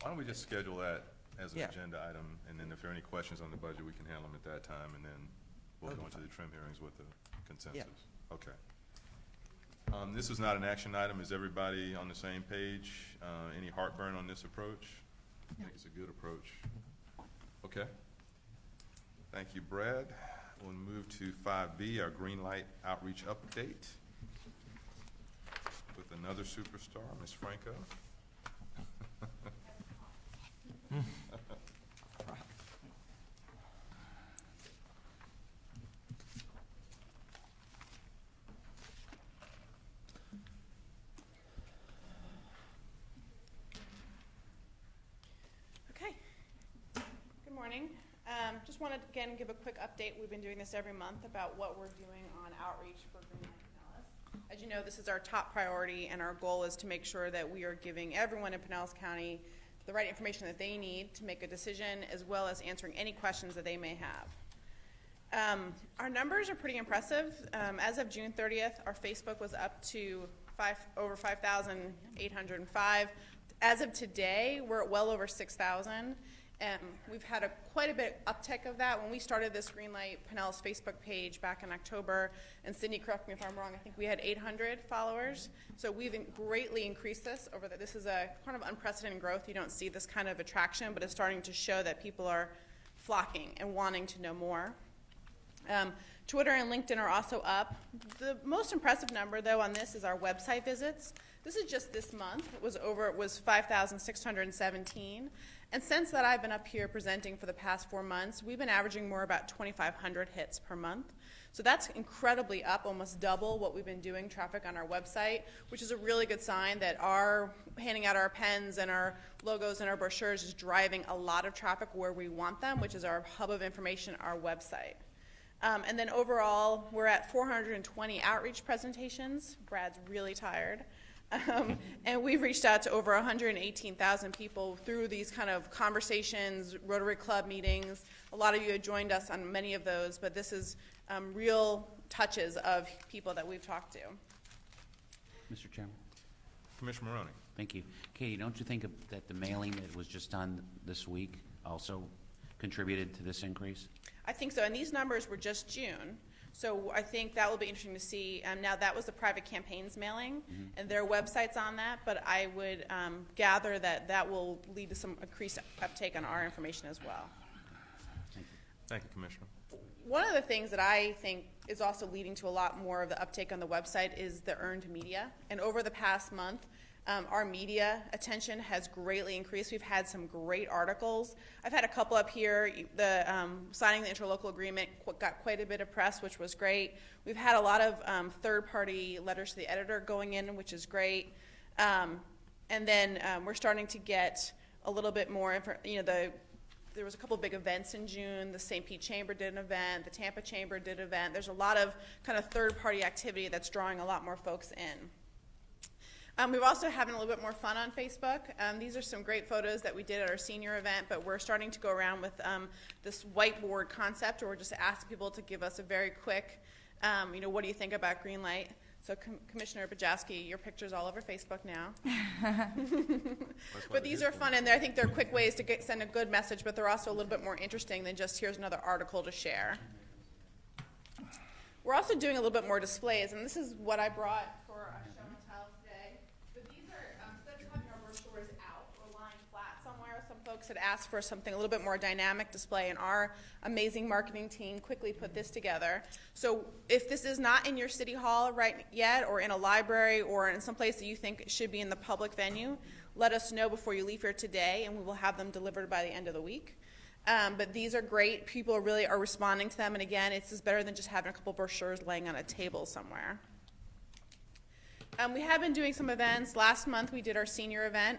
Why don't we just schedule that as an Yeah. agenda item, and then if there are any questions on the budget, we can handle them at that time, and then we'll go into the trim hearings with the consensus. Yeah. Okay. This is not an action item. Is everybody on the same page? Any heartburn on this approach? I think it's a good approach. Okay. Thank you, Brad. We'll move to 5B, our Green Light Outreach Update, with another superstar, Ms. Franco. Okay. Good morning. Just wanted to, again, give a quick update. We've been doing this every month about what we're doing on outreach for Green Light Pinellas. As you know, this is our top priority, and our goal is to make sure that we are giving everyone in Pinellas County the right information that they need to make a decision, as well as answering any questions that they may have. Our numbers are pretty impressive. As of June 30th, our Facebook was up to over 5,805. As of today, we're at well over 6,000. We've had quite a bit uptick of that. When we started this Greenlight Pinellas Facebook page back in October, and Cindy, correct me if I'm wrong, I think we had 800 followers. So we've greatly increased this over this is a kind of unprecedented growth. You don't see this kind of attraction, but it's starting to show that people are flocking and wanting to know more. Twitter and LinkedIn are also up. The most impressive number, though, on this is our website visits. This is just this month. It was 5,617. And since that I've been up here presenting for the past 4 months, we've been averaging more about 2,500 hits per month. So that's incredibly up, almost double what we've been doing traffic on our website, which is a really good sign that our handing out our pens and our logos and our brochures is driving a lot of traffic where we want them, which is our hub of information, our website. And then overall, we're at 420 outreach presentations. Brad's really tired. And we've reached out to over 118,000 people through these kind of conversations, Rotary Club meetings. A lot of you have joined us on many of those, but this is real touches of people that we've talked to. Mr. Chairman. Commissioner Maroney. Thank you. Katie, don't you think that the mailing that was just done this week also contributed to this increase? I think so, and these numbers were just June. So I think that will be interesting to see. Now, that was the private campaigns mailing, and their website's on that, but I would gather that that will lead to some increased uptake on our information as well. Thank you, Commissioner. One of the things that I think is also leading to a lot more of the uptake on the website is the earned media. And over the past month, our media attention has greatly increased. We've had some great articles. I've had a couple up here. The signing the interlocal agreement got quite a bit of press, which was great. We've had a lot of third-party letters to the editor going in, which is great. And then we're starting to get a little bit more, there was a couple of big events in June. The St. Pete Chamber did an event. The Tampa Chamber did an event. There's a lot of kind of third-party activity that's drawing a lot more folks in. We're also having a little bit more fun on Facebook. These are some great photos that we did at our senior event, but we're starting to go around with this whiteboard concept, where we're just asking people to give us a very quick, what do you think about Greenlight? So Commissioner Bajaski, your picture's all over Facebook now. But these are fun, and I think they're quick ways to send a good message, but they're also a little bit more interesting than just here's another article to share. We're also doing a little bit more displays, and this is what I brought for our show and tell today. But these are, instead of having our brochures out or lying flat somewhere, some folks had asked for something a little bit more dynamic display, and our amazing marketing team quickly put this together. So if this is not in your city hall right yet, or in a library, or in some place that you think it should be in the public venue, let us know before you leave here today, and we will have them delivered by the end of the week. But these are great. People really are responding to them, and again, it's just better than just having a couple brochures laying on a table somewhere. We have been doing some events. Last month we did our senior event,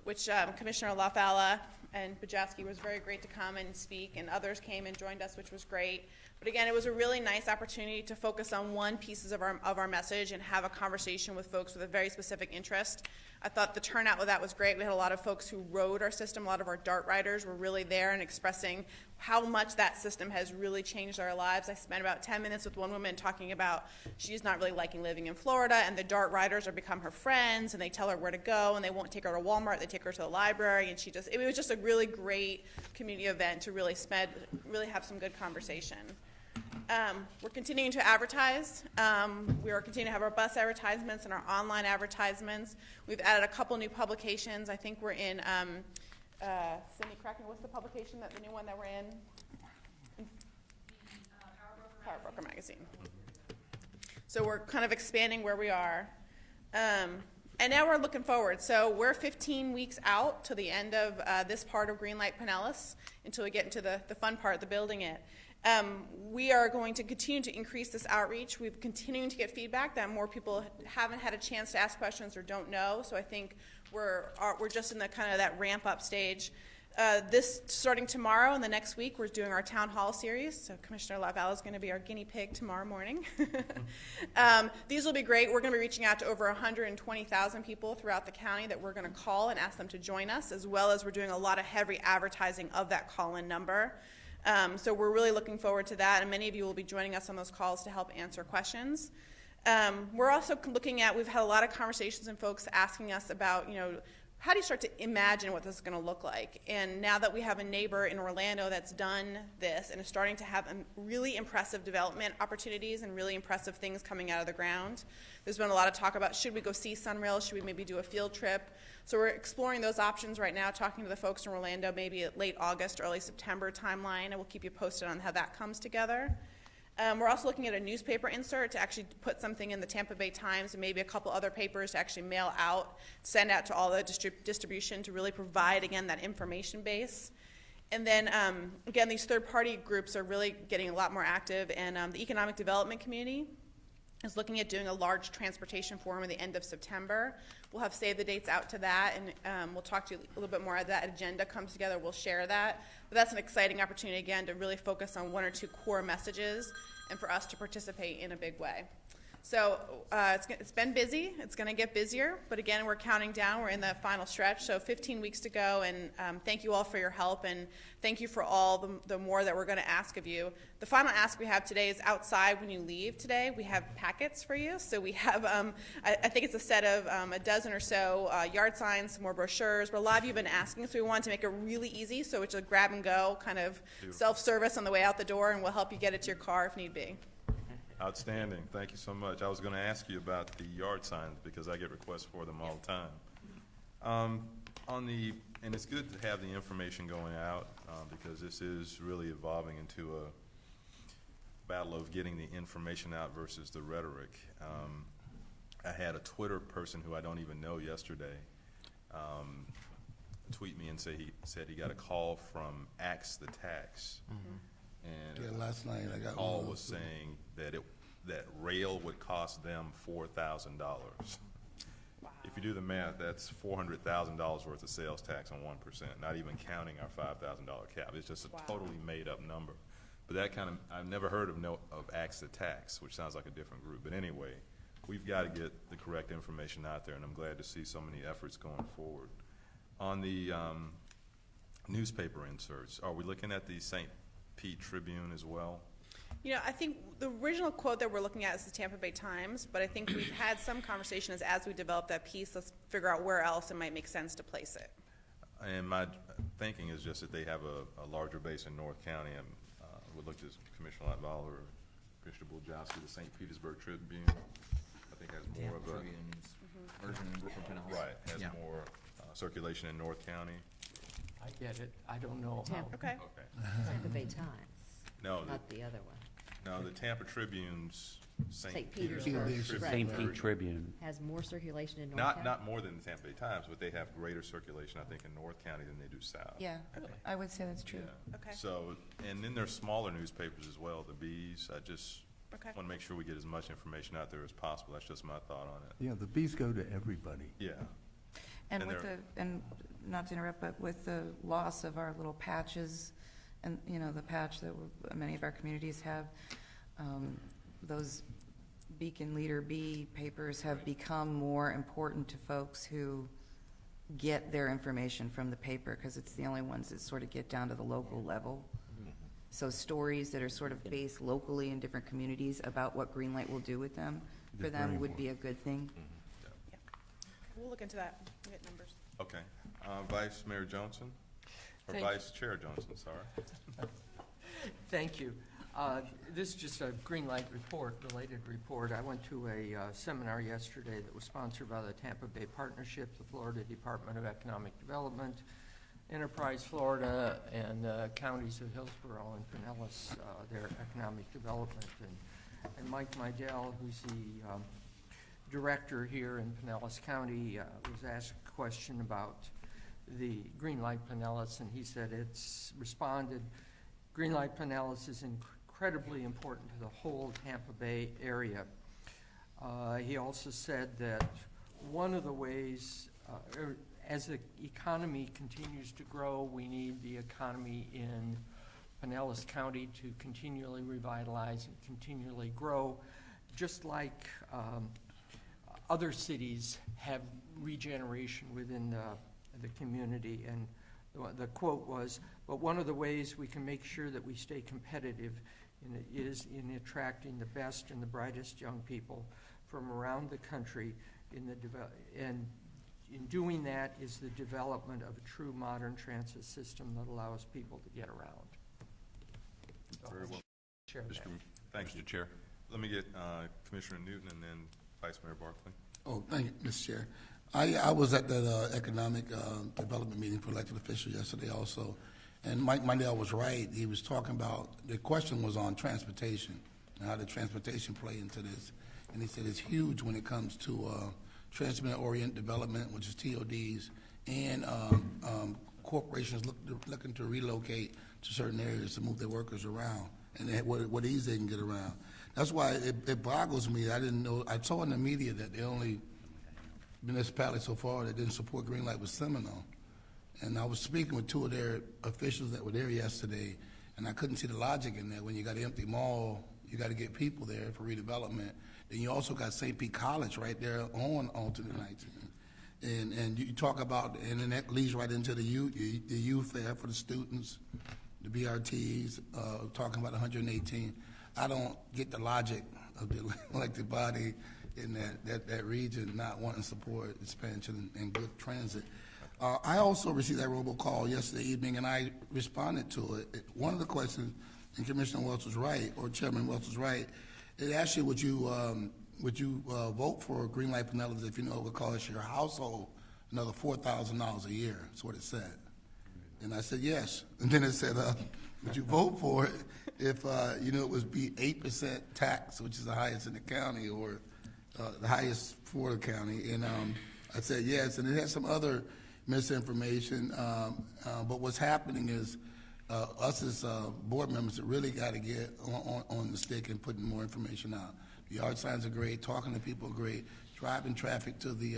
which Commissioner LaFalla and Bajaski was very great to come and speak, and others came and joined us, which was great. But again, it was a really nice opportunity to focus on one piece of our message and have a conversation with folks with a very specific interest. I thought the turnout with that was great. We had a lot of folks who rode our system. A lot of our DART riders were really there and expressing how much that system has really changed our lives. I spent about 10 minutes with one woman talking about she's not really liking living in Florida, and the DART riders have become her friends, and they tell her where to go, and they won't take her to Walmart. They take her to the library, and it was just a really great community event to really have some good conversation. We're continuing to advertise. We are continuing to have our bus advertisements and our online advertisements. We've added a couple new publications. I think we're in, Cindy, correct me, what's the publication, the new one that we're in? Power Broker Magazine. So we're kind of expanding where we are. And now we're looking forward. So we're 15 weeks out to the end of this part of Greenlight Pinellas until we get into the fun part, the building it. We are going to continue to increase this outreach. We're continuing to get feedback that more people haven't had a chance to ask questions or don't know. So I think we're just in the kind of that ramp up stage. This starting tomorrow and the next week, we're doing our town hall series. So Commissioner LaValle is going to be our guinea pig tomorrow morning. These will be great. We're going to be reaching out to over 120,000 people throughout the county that we're going to call and ask them to join us, as well as we're doing a lot of heavy advertising of that call-in number. So we're really looking forward to that, and many of you will be joining us on those calls to help answer questions. We're also looking at, we've had a lot of conversations and folks asking us about, how do you start to imagine what this is going to look like? And now that we have a neighbor in Orlando that's done this and is starting to have really impressive development opportunities and really impressive things coming out of the ground, there's been a lot of talk about, should we go see Sunrail? Should we maybe do a field trip? So we're exploring those options right now, talking to the folks in Orlando, maybe at late August, early September timeline, and we'll keep you posted on how that comes together. We're also looking at a newspaper insert to actually put something in the Tampa Bay Times and maybe a couple other papers to actually mail out, send out to all the distribution to really provide, again, that information base. And then, again, these third-party groups are really getting a lot more active, and the economic development community is looking at doing a large transportation forum at the end of September. We'll have save the dates out to that, and we'll talk to you a little bit more as that agenda comes together. We'll share that. But that's an exciting opportunity, again, to really focus on one or two core messages and for us to participate in a big way. So it's been busy. It's going to get busier. But again, we're counting down. We're in the final stretch. So 15 weeks to go. And thank you all for your help. And thank you for all the more that we're going to ask of you. The final ask we have today is outside when you leave today. We have packets for you. So we have, I think it's a set of a dozen or so yard signs, some more brochures. But a lot of you have been asking. So we wanted to make it really easy. So it's a grab and go kind of self-service on the way out the door. And we'll help you get it to your car if need be. Outstanding. Thank you so much. I was going to ask you about the yard signs because I get requests for them all the time. And it's good to have the information going out because this is really evolving into a battle of getting the information out versus the rhetoric. I had a Twitter person who I don't even know yesterday tweet me and said he got a call from Axe the Tax. And Yeah, last night I got the call one of was those, saying that rail would cost them $4,000. If you do the math, that's $400,000 worth of sales tax on 1%, not even counting our $5,000 cap. It's just a totally made up number. But that kind of, I've never heard of Axe the Tax, which sounds like a different group. But anyway, we've got to get the correct information out there, and I'm glad to see so many efforts going forward. On the newspaper inserts, are we looking at the St. Pete Tribune as well? You know, I think the original quote that we're looking at is the Tampa Bay Times, but I think we've had some conversations as we develop that piece. Let's figure out where else it might make sense to place it. And my thinking is just that they have a larger base in North County. We looked at Commissioner Latvala or Commissioner Buljowski, the St. Petersburg Tribune. I think has more of a version in Brooklyn, Pinellas. Right, has more circulation in North County. I get it. I don't know how. Okay. Tampa Bay Times, No, not the other one. no, the Tampa Tribune's St. Petersburg. St. Pete Tribune. Has more circulation in North County? Not more than the Tampa Bay Times, but they have greater circulation, I think, in North County than they do south. Yeah, I would say that's true. Yeah. Okay. So, and then there's smaller newspapers as well, the Bees. I just want to make sure we get as much information out there as possible. That's just my thought on it. Yeah, the bees go to everybody. Yeah. And with and not to interrupt, but with the loss of our little patches, and the patch that many of our communities have, those Beacon Leader Bee papers have become more important to folks who get their information from the paper because it's the only ones that sort of get down to the local level. So stories that are sort of based locally in different communities about what Greenlight will do with them, for them would be a good thing. Yeah. We'll look into that. We'll get numbers. Okay. Vice Mayor Johnson, or Vice Chair Johnson, sorry. Thank you. This is just a Greenlight report, related report. I went to a seminar yesterday that was sponsored by the Tampa Bay Partnership, the Florida Department of Economic Development, Enterprise Florida, and counties of Hillsborough and Pinellas, their economic development. And Mike Meidel, who's the director here in Pinellas County, was asked a question about the Greenlight Pinellas, and he said responded, Greenlight Pinellas is incredibly important to the whole Tampa Bay area. He also said that one of the ways, as the economy continues to grow, we need the economy in Pinellas County to continually revitalize and continually grow, just like other cities have regeneration within the community. And the quote was, but one of the ways we can make sure that we stay competitive is in attracting the best and the brightest young people from around the country and in doing that is the development of a true modern transit system that allows people to get around. Very well. Share that. Thank you, Chair. Let me get Commissioner Newton and then Vice Mayor Barkley. Oh, thank you, Mr. Chair. I was at the economic development meeting for elected officials yesterday also, and Mike Mindell was right. He was talking about, the question was on transportation and how the transportation play into this. And he said it's huge when it comes to transmission-oriented development, which is TODs, and corporations looking to relocate to certain areas to move their workers around, and what ease they can get around. That's why it boggles me. I didn't know. I saw in the media that the only municipality so far that didn't support Greenlight was Seminole. And I was speaking with two of their officials that were there yesterday, and I couldn't see the logic in that. When you got an empty mall, you got to get people there for redevelopment. Then you also got St. Pete College right there on alternate nights. And you talk about, and then that leads right into the youth fair for the students, the BRTs, talking about 118. I don't get the logic of the elected body in that region not wanting to support expansion and good transit. I also received that robocall yesterday evening, and I responded to it. One of the questions, and Commissioner Welch was right, or Chairman Welch was right, it asked you, would you vote for Greenlight Pinellas if you know it would cost your household another $4,000 a year? That's what it said. And I said yes. And then it said, would you vote for it if you know it would be 8% tax, which is the highest in the county, or the highest for the county? And I said yes. And it had some other misinformation. But what's happening is us as board members have really got to get on the stick and putting more information out. The yard signs are great. Talking to people are great. Driving traffic to the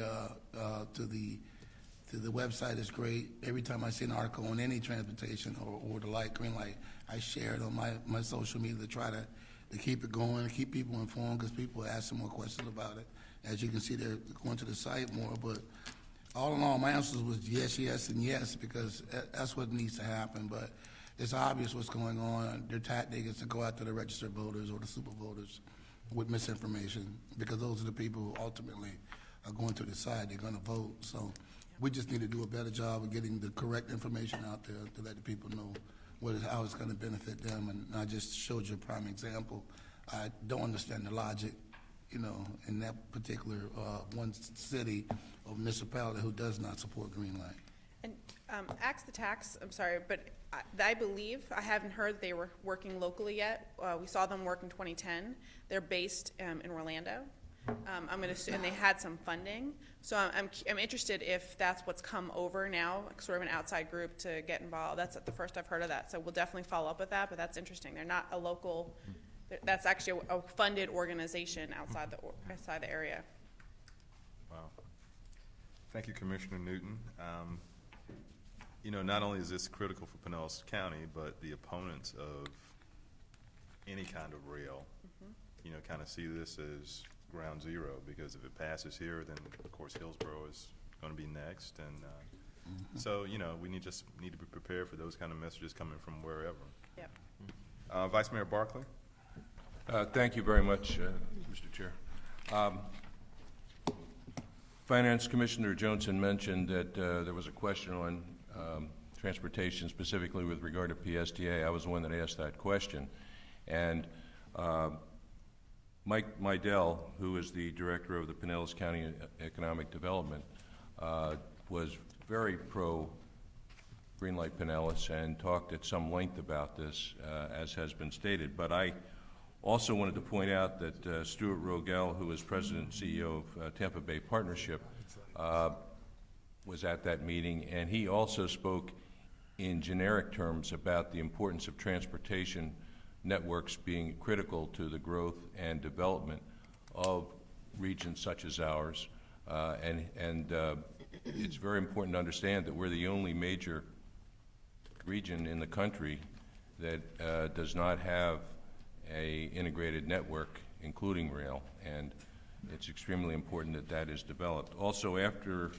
website is great. Every time I see an article on any transportation or the light, green light, I share it on my social media to try to keep it going, keep people informed, because people are asking more questions about it. As you can see, they're going to the site more. But all in all, my answers was yes, yes, and yes, because that's what needs to happen. But it's obvious what's going on. Their tactic is to go after the registered voters or the super voters with misinformation, because those are the people who ultimately are going to decide they're going to vote. So we just need to do a better job of getting the correct information out there to let the people know how it's going to benefit them. And I just showed you a prime example. I don't understand the logic, in that particular one city or municipality who does not support Greenlight. And Axe the Tax, I'm sorry, but I believe, I haven't heard they were working locally yet. We saw them work in 2010. They're based in Orlando. I'm going to assume, and they had some funding. So I'm interested if that's what's come over now, sort of an outside group to get involved. That's the first I've heard of that. So we'll definitely follow up with that, but that's interesting. They're not a local, that's actually a funded organization outside the area. Wow. Thank you, Commissioner Newton. Not only is this critical for Pinellas County, but the opponents of any kind of rail, kind of see this as ground zero, because if it passes here, then of course Hillsborough is going to be next, and so we need to be prepared for those kind of messages coming from wherever. Yep. Vice Mayor Barkley. Thank you very much, Mr. Chair. Finance Commissioner Johnson mentioned that there was a question on transportation, specifically with regard to PSTA. I was the one that asked that question, and Mike Mindell, who is the director of the Pinellas County Economic Development, was very pro Greenlight Pinellas and talked at some length about this, as has been stated. But I also wanted to point out that Stuart Rogel, who is president and CEO of Tampa Bay Partnership, was at that meeting, and he also spoke in generic terms about the importance of transportation networks being critical to the growth and development of regions such as ours. And it's very important to understand that we're the only major region in the country that does not have an integrated network, including rail, and it's extremely important that that is developed. Also, after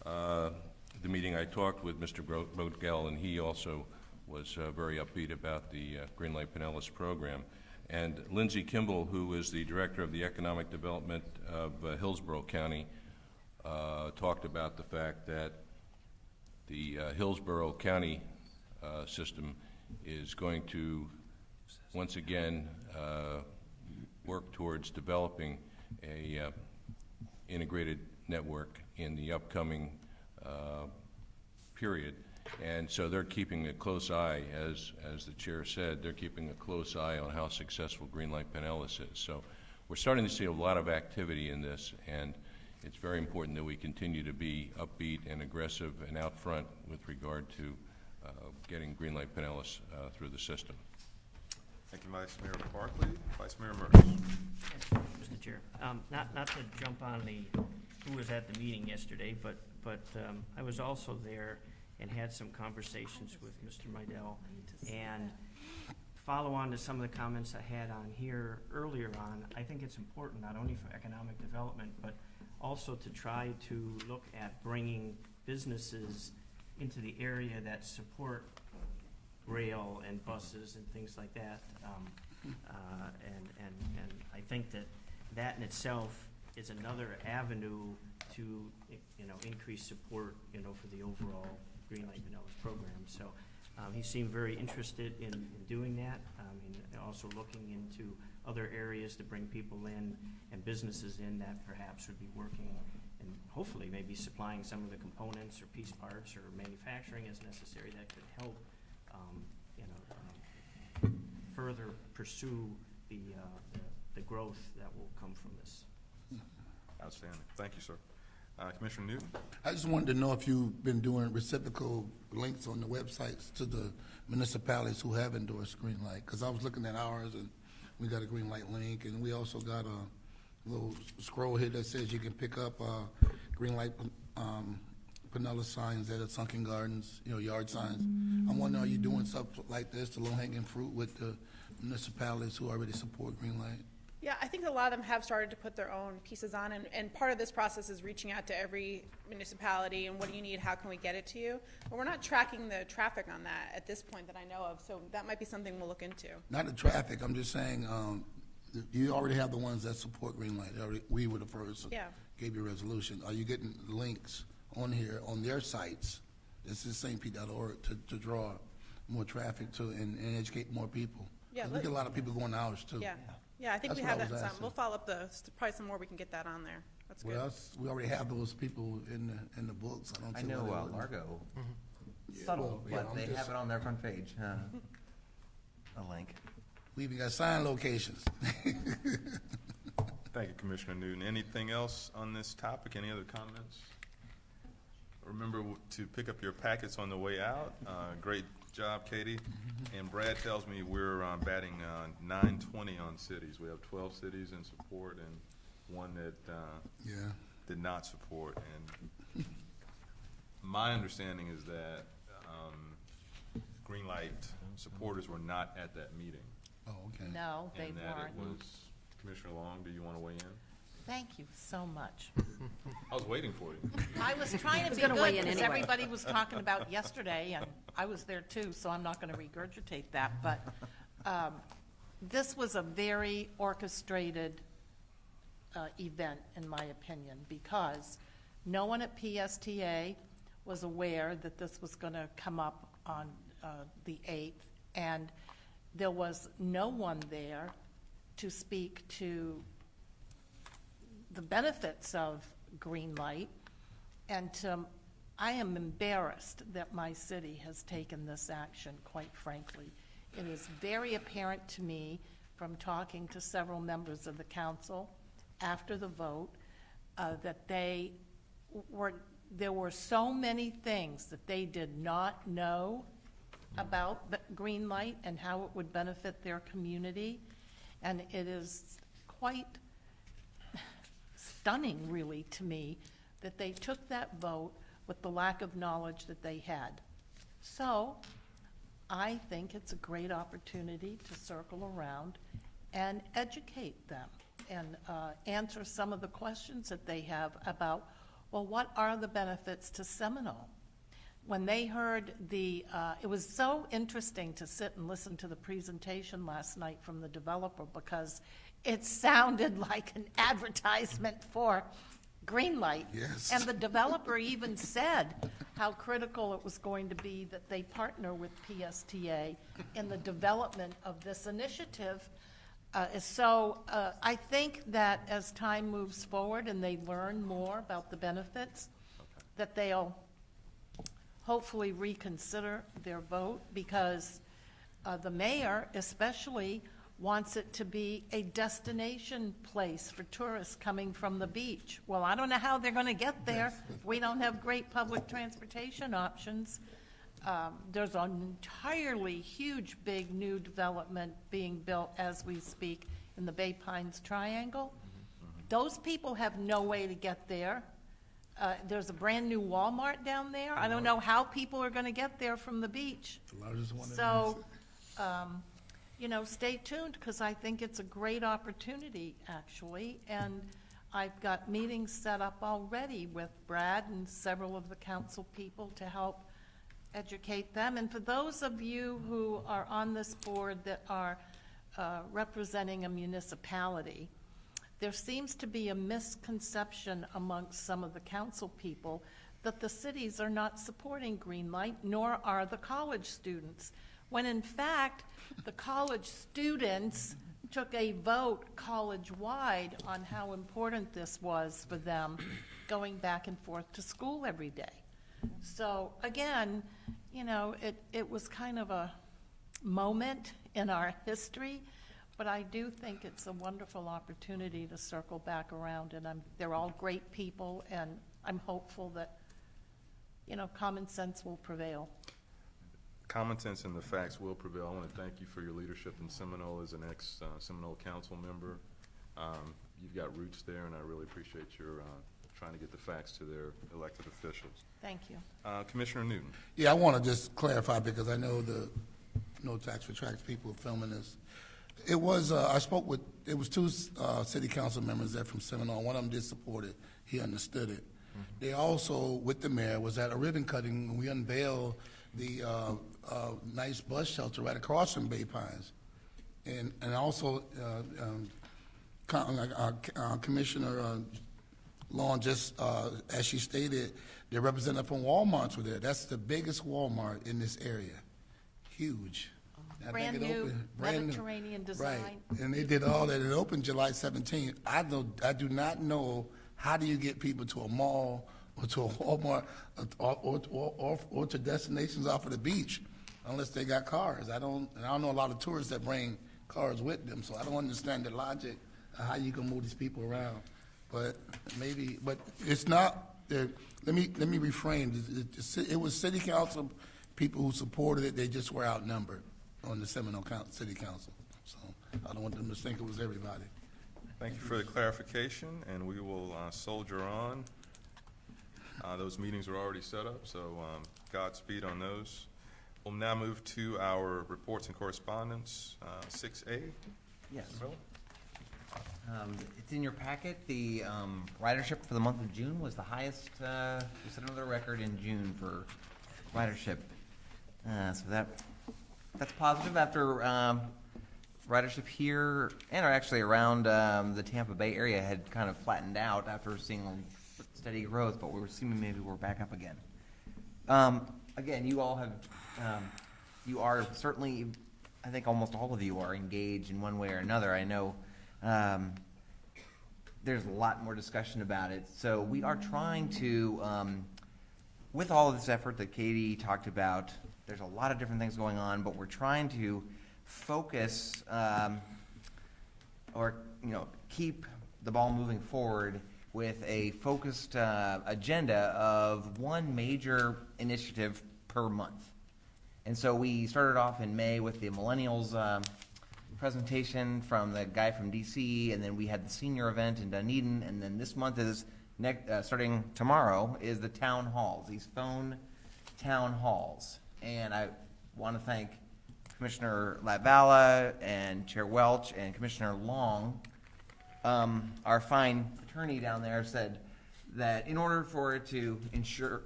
the meeting, I talked with Mr. Rogel, and he also was very upbeat about the Greenlight Pinellas program. And Lindsay Kimball, who is the director of the economic development of Hillsborough County, talked about the fact that the Hillsborough County system is going to once again work towards developing a integrated network in the upcoming period. And so they're keeping a close eye, as the chair said, they're keeping a close eye on how successful Greenlight Pinellas is. So we're starting to see a lot of activity in this, and it's very important that we continue to be upbeat and aggressive and out front with regard to getting Greenlight Pinellas through the system. Thank you, Vice Mayor Barkley. Vice Mayor Mertz. Mr. Chair, not to jump on who was at the meeting yesterday, but I was also there and had some conversations with Mr. Meidel, and follow on to some of the comments I had on here earlier on. I think it's important not only for economic development, but also to try to look at bringing businesses into the area that support rail and buses and things like that. And I think that in itself is another avenue to increase support for the overall Greenlight Pinellas program. So he seemed very interested in doing that, and also looking into other areas to bring people in and businesses in that perhaps would be working and hopefully maybe supplying some of the components or piece parts or manufacturing as necessary that could help further pursue the growth that will come from this. Outstanding. Thank you, sir. Commissioner Newton? I just wanted to know if you've been doing reciprocal links on the websites to the municipalities who have endorsed Greenlight, because I was looking at ours, and we got a Greenlight link, and we also got a little scroll here that says you can pick up Greenlight Pinellas signs at Sunken Gardens, yard signs. I'm wondering, are you doing stuff like this, the low-hanging fruit with the municipalities who already support Greenlight? Yeah, I think a lot of them have started to put their own pieces on, and part of this process is reaching out to every municipality and what do you need, how can we get it to you? But we're not tracking the traffic on that at this point that I know of, so that might be something we'll look into. Not the traffic, I'm just saying, you already have the ones that support Greenlight. We were the first, Yeah. gave you a resolution. Are you getting links on here, on their sites, this is stpete.org, to draw more traffic to and educate more people? Yeah, 'Cause we get a lot of people going to ours too. Yeah, I think That's we what have I that was some. asking. We'll follow up probably some more we can get that on there. That's good. Well, we already have those people in the books. I don't I see know why they wouldn't. Largo, Yeah, subtle, well, but they have it on their front page, a link. We even got sign locations. Thank you, Commissioner Newton. Anything else on this topic? Any other comments? Remember to pick up your packets on the way out. Great job, Katie. And Brad tells me we're batting 920 on cities. We have 12 cities in support and one that did not support. And my understanding is that Greenlight supporters were not at that meeting. Oh, okay. No, they And that weren't. it was, Commissioner Long, do you want to weigh in? Thank you so much. I was waiting for you. I was trying to be gonna good weigh in because anyway. everybody was talking about yesterday, and I was there too, so I'm not going to regurgitate that. But this was a very orchestrated event, in my opinion, because no one at PSTA was aware that this was going to come up on the 8th, and there was no one there to speak to the benefits of Greenlight, and I am embarrassed that my city has taken this action, quite frankly. It is very apparent to me from talking to several members of the council after the vote that there were so many things that they did not know about the Greenlight and how it would benefit their community, and it is quite stunning, really, to me, that they took that vote with the lack of knowledge that they had. So, I think it's a great opportunity to circle around and educate them and answer some of the questions that they have about, well, what are the benefits to Seminole? When they heard it was so interesting to sit and listen to the presentation last night from the developer, because it sounded like an advertisement for green light. Yes. And the developer even said how critical it was going to be that they partner with PSTA in the development of this initiative. So I think that as time moves forward and they learn more about the benefits, that they'll hopefully reconsider their vote, because the mayor especially wants it to be a destination place for tourists coming from the beach. Well, I don't know how they're going to get there if we don't have great public transportation options. There's an entirely huge, big new development being built as we speak in the Bay Pines Triangle. Those people have no way to get there. There's a brand-new Walmart down there. I don't know how people are going to get there from the beach. The largest one in So, you know, stay tuned, because I think it's a great opportunity, actually. And I've got meetings set up already with Brad and several of the council people to help educate them. And for those of you who are on this board that are representing a municipality, there seems to be a misconception amongst some of the council people that the cities are not supporting Greenlight, nor are the college students, when in fact the college students took a vote college-wide on how important this was for them going back and forth to school every day. So again, you know, it was kind of a moment in our history, but I do think it's a wonderful opportunity to circle back around, and they're all great people, and I'm hopeful that, you know, common sense will prevail. Common sense and the facts will prevail. I want to thank you for your leadership in Seminole as an ex-Seminole council member. You've got roots there, and I really appreciate your trying to get the facts to their elected officials. Thank you. Commissioner Newton. Yeah, I want to just clarify, because I know the No Tax for Tracks people filming this. It was, I spoke with, it was two city council members there from Seminole. One of them did support it. He understood it. They also, with the mayor, was at a ribbon cutting when we unveiled the nice bus shelter right across from Bay Pines. And also, Commissioner Long, just as she stated, the representative from Walmart's were there. That's the biggest Walmart in this area. Huge. I Brand think it new, opened- brand new. Mediterranean design. Right, and they did all that. It opened July 17th. I do not know, how do you get people to a mall or to a Walmart or to destinations off of the beach unless they got cars? I don't know a lot of tourists that bring cars with them, so I don't understand the logic of how you can move these people around. But maybe, but it's not. Let me reframe. It was city council people who supported it. They just were outnumbered on the Seminole City Council. So I don't want them to think it was everybody. Thank you for the clarification, and we will soldier on. Those meetings are already set up, so Godspeed on those. We'll now move to our reports and correspondence. 6A. Yes. It's in your packet. The ridership for the month of June was the highest. We set another record in June for ridership. So that's positive after ridership here and actually around the Tampa Bay area had kind of flattened out after seeing steady growth, but we were seeing maybe we're back up again. Again, you all have, you are certainly, I think almost all of you are engaged in one way or another. I know there's a lot more discussion about it. So we are trying to, with all of this effort that Katie talked about, there's a lot of different things going on, but we're trying to focus or keep the ball moving forward with a focused agenda of one major initiative per month. And so we started off in May with the Millennials presentation from the guy from DC, and then we had the senior event in Dunedin, and then this month is, starting tomorrow, is the town halls, these phone town halls. And I want to thank Commissioner Latvala and Chair Welch and Commissioner Long. Our fine attorney down there said that in order for it to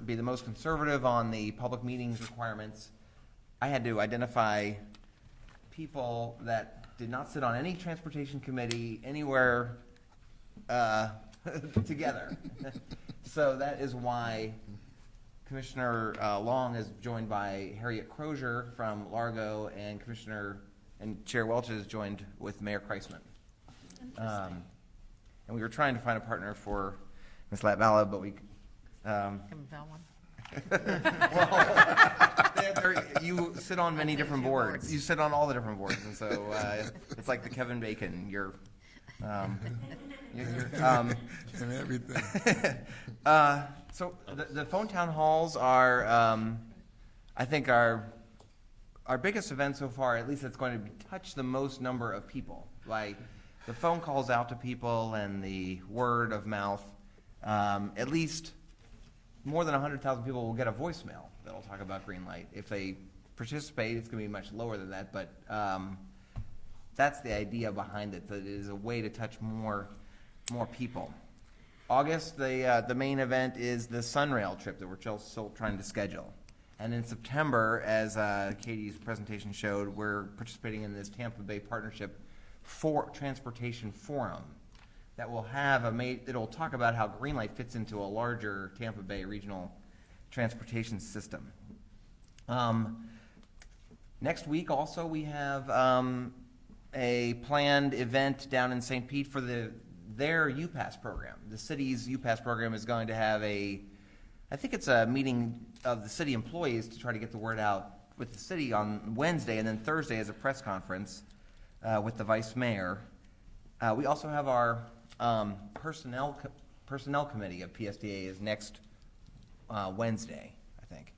be the most conservative on the public meetings requirements, I had to identify people that did not sit on any transportation committee anywhere together. So that is why Commissioner Long is joined by Harriet Crozier from Largo, and Chair Welch is joined with Mayor Kreisman. And we were trying to find a partner for Ms. Latvala, but we. You sit on many different boards. You sit on all the different boards, and so it's like the Kevin Bacon. You're and everything. So the phone town halls are, I think, our biggest event so far. At least it's going to touch the most number of people. Like the phone calls out to people and the word of mouth. At least more than 100,000 people will get a voicemail that'll talk about Greenlight. If they participate, it's going to be much lower than that. But that's the idea behind it. That it is a way to touch more people. August, the main event is the Sunrail trip that we're still trying to schedule. And in September, as Katie's presentation showed, we're participating in this Tampa Bay Partnership Transportation Forum that will have it'll talk about how Greenlight fits into a larger Tampa Bay regional transportation system. Next week also we have a planned event down in St. Pete for their UPass program. The city's UPass program is going to have I think it's a meeting of the city employees to try to get the word out with the city on Wednesday, and then Thursday is a press conference with the vice mayor. We also have our personnel committee of PSTA is next Wednesday, I think.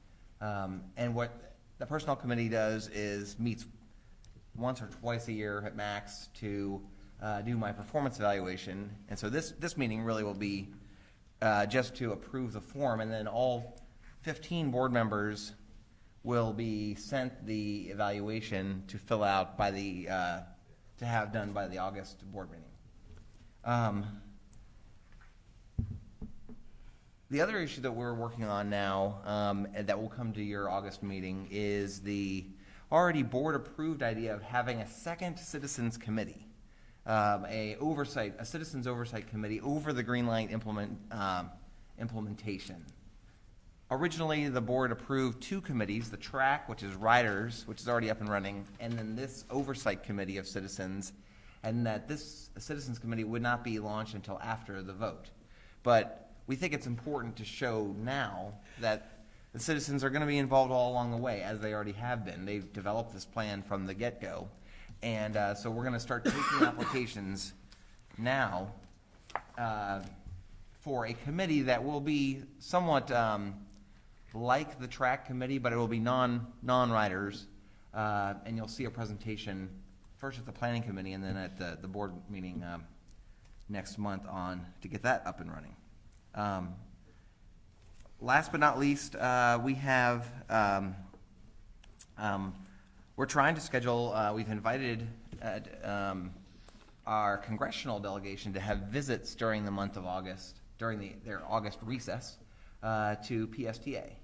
And what the personnel committee does is meets once or twice a year at max to do my performance evaluation. And so this meeting really will be just to approve the form, and then all 15 board members will be sent the evaluation to fill out by to have done by the August board meeting. The other issue that we're working on now, and that will come to your August meeting, is the already board-approved idea of having a second citizens committee, a citizens oversight committee over the Greenlight implementation. Originally, the board approved two committees: the track, which is riders, which is already up and running, and then this oversight committee of citizens, and that this citizens committee would not be launched until after the vote. But we think it's important to show now that the citizens are going to be involved all along the way, as they already have been. They've developed this plan from the get-go. And so we're going to start taking applications now for a committee that will be somewhat like the track committee, but it will be non-riders. And you'll see a presentation first at the planning committee and then at the board meeting next month to get that up and running. Last but not least, we have we're trying to schedule, we've invited our congressional delegation to have visits during the month of August, during their August recess, to PSTA.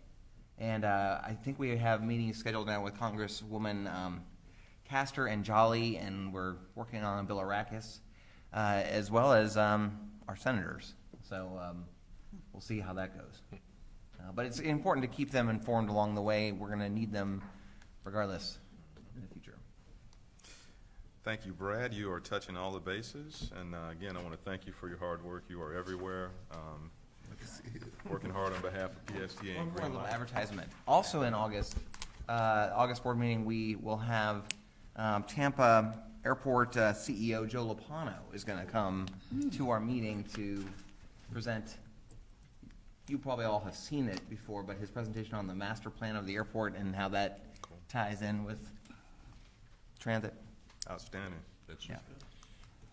And I think we have meetings scheduled now with Congresswoman Castor and Jolly, and we're working on Bill Arakis, as well as our senators. So we'll see how that goes. But it's important to keep them informed along the way. We're going to need them regardless in the future. Thank you, Brad. You are touching all the bases. And again, I want to thank you for your hard work. You are everywhere, working hard on behalf of PSTA and One little Greenlight. advertisement. Also in August board meeting, we will have Tampa Airport CEO Joe Lopano is going to come to our meeting to present. You probably all have seen it before, but his presentation on the master plan of the airport and how that ties in with transit. Outstanding. Yeah.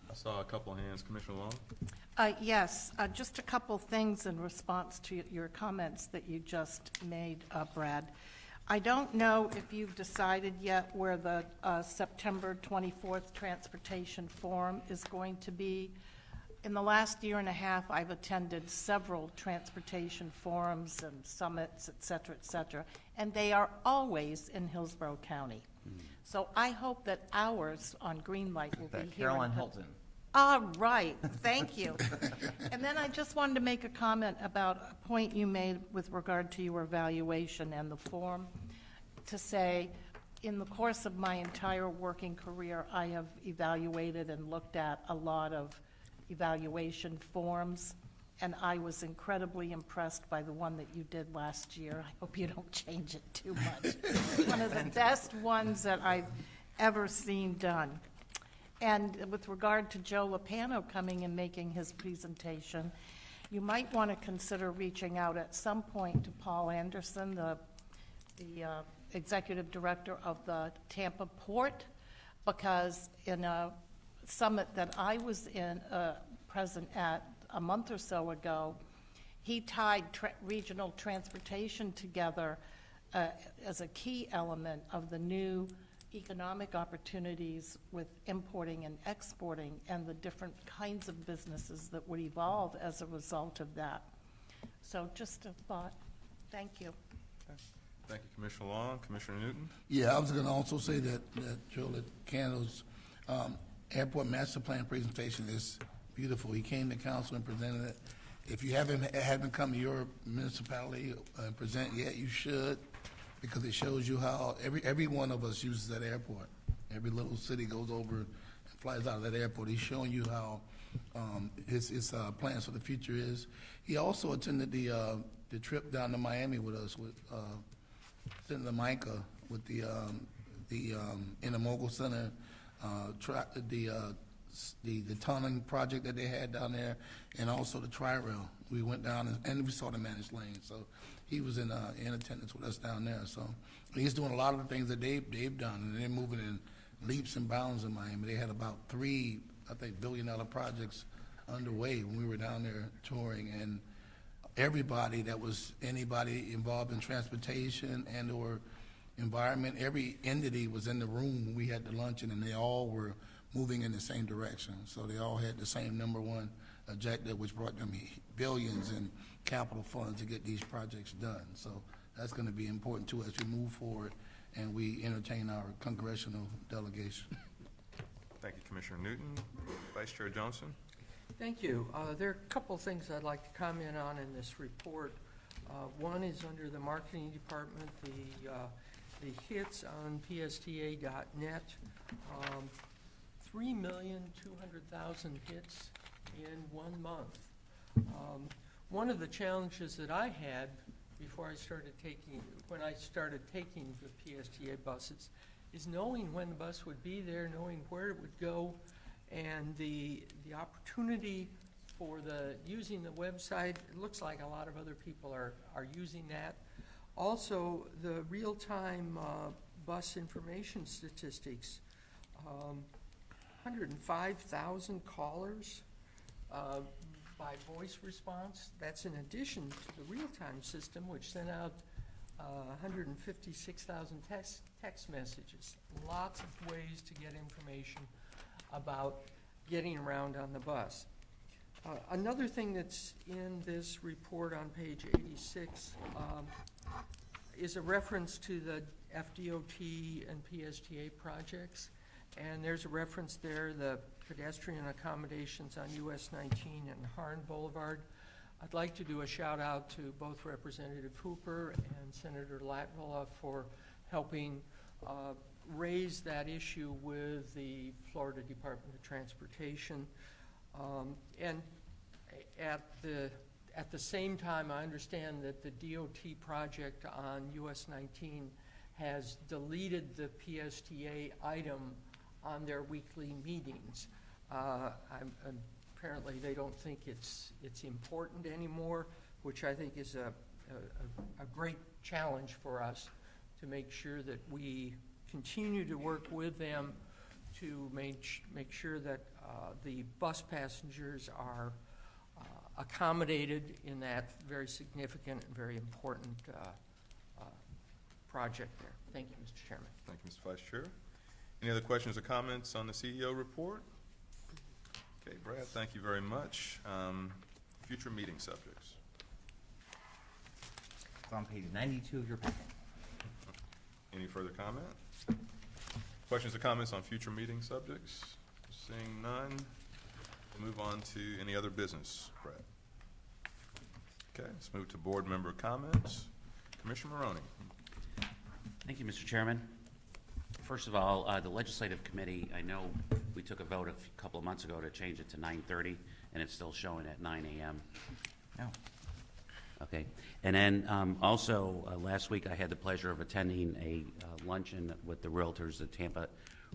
I saw a couple of hands. Commissioner Long? Yes, just a couple things in response to your comments that you just made, Brad. I don't know if you've decided yet where the September 24th Transportation Forum is going to be. In the last year and a half, I've attended several transportation forums and summits, et cetera, and they are always in Hillsborough County. So I hope that ours on Greenlight will be here. Caroline Hilton. All right, thank you. And then I just wanted to make a comment about a point you made with regard to your evaluation and the form, to say, in the course of my entire working career, I have evaluated and looked at a lot of evaluation forms, and I was incredibly impressed by the one that you did last year. I hope you don't change it too much. One of the best ones that I've ever seen done. And with regard to Joe Lapano coming and making his presentation, you might want to consider reaching out at some point to Paul Anderson, the executive director of the Tampa Port, because in a summit that I was present at a month or so ago, he tied regional transportation together as a key element of the new economic opportunities with importing and exporting and the different kinds of businesses that would evolve as a result of that. So just a thought. Thank you. Okay. Thank you, Commissioner Long. Commissioner Newton? Yeah, I was going to also say that Joe Latano's airport master plan presentation is beautiful. He came to council and presented it. If you haven't come to your municipality and present yet, you should, because it shows you how every one of us uses that airport. Every little city goes over and flies out of that airport. He's showing you how his plans for the future is. He also attended the trip down to Miami with us with Senator Micah with the Intermodal Center, the tunneling project that they had down there, and also the Tri-Rail. We went down and we saw the managed lane. So he was in attendance with us down there. So he's doing a lot of the things that they've done, and they're moving in leaps and bounds in Miami. They had about 3, I think, billion-dollar projects underway when we were down there touring, and everybody anybody involved in transportation and or environment, every entity was in the room when we had the luncheon, and they all were moving in the same direction. So they all had the same number one objective, which brought them billions in capital funds to get these projects done. So that's going to be important too as we move forward and we entertain our congressional delegation. Thank you, Commissioner Newton. Vice Chair Johnson? Thank you. There are a couple of things I'd like to comment on in this report. One is under the marketing department, the hits on PSTA.net. 3,200,000 hits in 1 month. One of the challenges that I had when I started taking the PSTA buses is knowing when the bus would be there, knowing where it would go, and the opportunity for using the website. It looks like a lot of other people are using that. Also, the real-time bus information statistics. 105,000 callers by voice response. That's in addition to the real-time system, which sent out 156,000 text messages. Lots of ways to get information about getting around on the bus. Another thing that's in this report on page 86 is a reference to the FDOT and PSTA projects. And there's a reference there, the pedestrian accommodations on US 19 and Harn Boulevard. I'd like to do a shout out to both Representative Hooper and Senator Latvala for helping raise that issue with the Florida Department of Transportation. And at the same time, I understand that the DOT project on US 19 has deleted the PSTA item on their weekly meetings. Apparently they don't think it's important anymore, which I think is a great challenge for us to make sure that we continue to work with them to make sure that the bus passengers are accommodated in that very significant and very important project there. Thank you, Mr. Chairman. Thank you, Mr. Vice Chair. Any other questions or comments on the CEO report? Okay, Brad, thank you very much. Future meeting subjects. It's on page 92 of your packet. Any further comment? Questions or comments on future meeting subjects? Seeing none. Move on to any other business, Brad. Okay, let's move to board member comments. Commissioner Maroney. Thank you, Mr. Chairman. First of all, the Legislative Committee, I know we took a vote a couple of months ago to change it to 9:30, and it's still showing at 9 a.m. No. Okay. And then also, last week I had the pleasure of attending a luncheon with the Realtors, the Tampa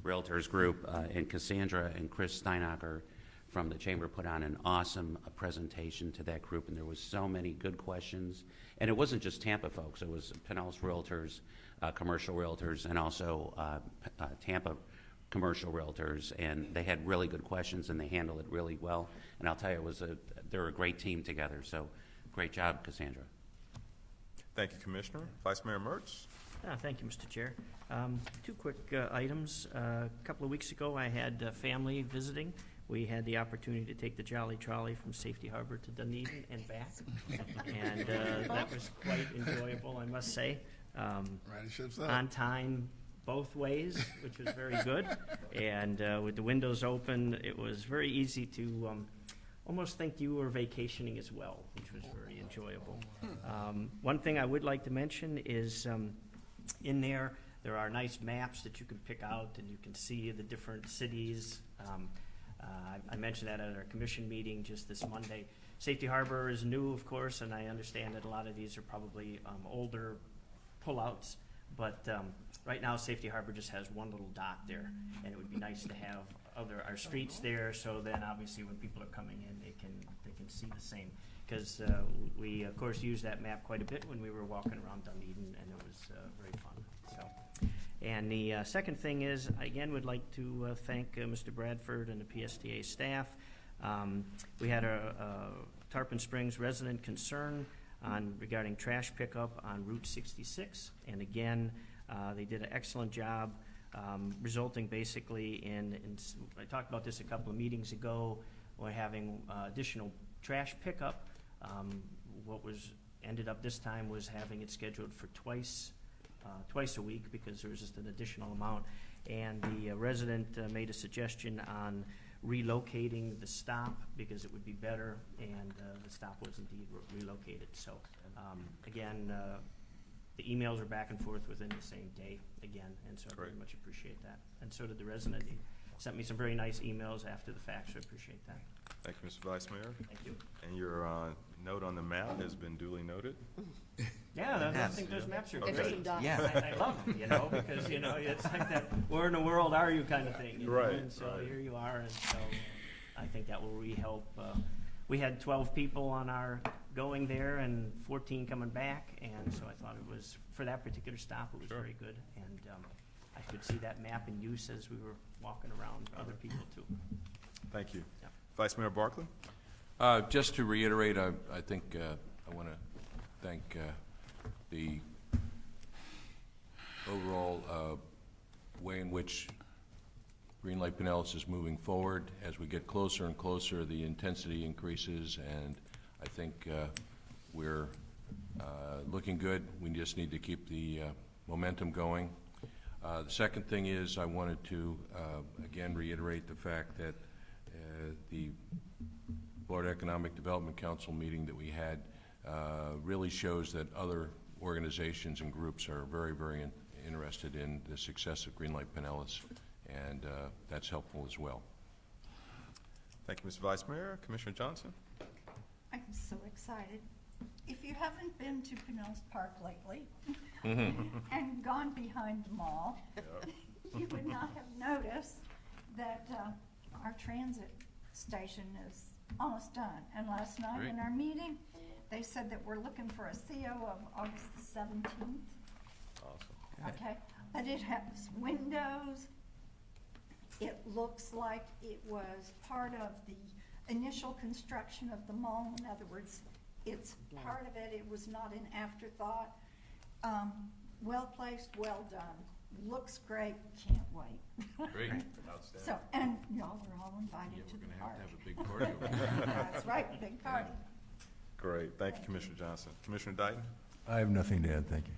Realtors Group, and Cassandra and Chris Steinacher from the Chamber put on an awesome presentation to that group, and there was so many good questions. And it wasn't just Tampa folks, it was Pinellas Realtors, commercial realtors, and also Tampa commercial realtors, and they had really good questions, and they handled it really well. And I'll tell you, they're a great team together, so great job, Cassandra. Thank you, Commissioner. Vice Mayor Mertz. Thank you, Mr. Chair. Two quick items. A couple of weeks ago, I had family visiting. We had the opportunity to take the Jolly Trolley from Safety Harbor to Dunedin and back, and that was quite enjoyable, I must say. On time both ways, which was very good, and with the windows open, it was very easy to almost think you were vacationing as well, which was very enjoyable. One thing I would like to mention is in there are nice maps that you can pick out, and you can see the different cities. I mentioned that at our commission meeting just this Monday. Safety Harbor is new, of course, and I understand that a lot of these are probably older pullouts, but right now Safety Harbor just has one little dot there, and it would be nice to have our streets there, so then obviously when people are coming in, they can see the same. Because we of course used that map quite a bit when we were walking around Dunedin, and it was very fun. So, and the second thing is, I again would like to thank Mr. Bradford and the PSTA staff. We had a Tarpon Springs resident concern regarding trash pickup on Route 66, and again, they did an excellent job, resulting basically in I talked about this a couple of meetings ago. We're having additional trash pickup. What was ended up this time was having it scheduled for twice a week, because there was just an additional amount. And the resident made a suggestion on relocating the stop, because it would be better, and the stop was indeed relocated. So again, the emails are back and forth within the same day again, and so I very much appreciate that. And so did the resident. He sent me some very nice emails after the fact, so I appreciate that. Thank you, Mr. Vice Mayor. Thank you. And your note on the map has been duly noted. Yeah, I think those maps are great. Yeah. I love them, because, it's like that where in the world are you kind of thing. You know? Right, And so right. here you are, and so I think that will really help. We had 12 people on our going there and 14 coming back, and so I thought it was, for that particular stop, it was very good. And I could see that map in use as we were walking around, other people too. Thank you. Yeah. Vice Mayor Barkley. Just to reiterate, I think I want to thank the overall way in which Green Lake Pinellas is moving forward. As we get closer and closer, the intensity increases, and I think we're looking good. We just need to keep the momentum going. The second thing is I wanted to again reiterate the fact that the Florida Economic Development Council meeting that we had really shows that other organizations and groups are very, very interested in the success of Green Lake Pinellas, and that's helpful as well. Thank you, Mr. Vice Mayor. Commissioner Johnson. I'm so excited. If you haven't been to Pinellas Park lately and gone behind the mall, you would not have noticed that our transit station is almost done. And last night in our meeting, they said that we're looking for a CO of August the 17th. Awesome. Okay, but it has windows. It looks like it was part of the initial construction of the mall. In other words, it's part of it. It was not an afterthought. Well placed, well done. Looks great. Can't wait. Great. Outstanding. So, and y'all are all invited to the park. We're going to have a big party. That's right, big party. Great. Thank you, Commissioner Johnson. Commissioner Dighton. I have nothing to add, thank you.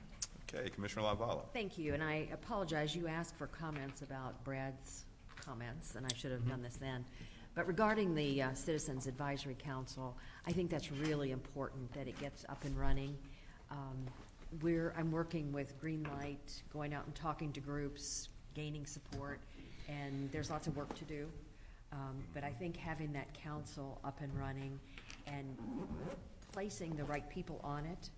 Okay, Commissioner Lavala. Thank you, and I apologize. You asked for comments about Brad's comments, and I should have done this then. But regarding the Citizens Advisory Council, I think that's really important that it gets up and running. I'm working with Greenlight, going out and talking to groups, gaining support, and there's lots of work to do. But I think having that council up and running and placing the right people on it,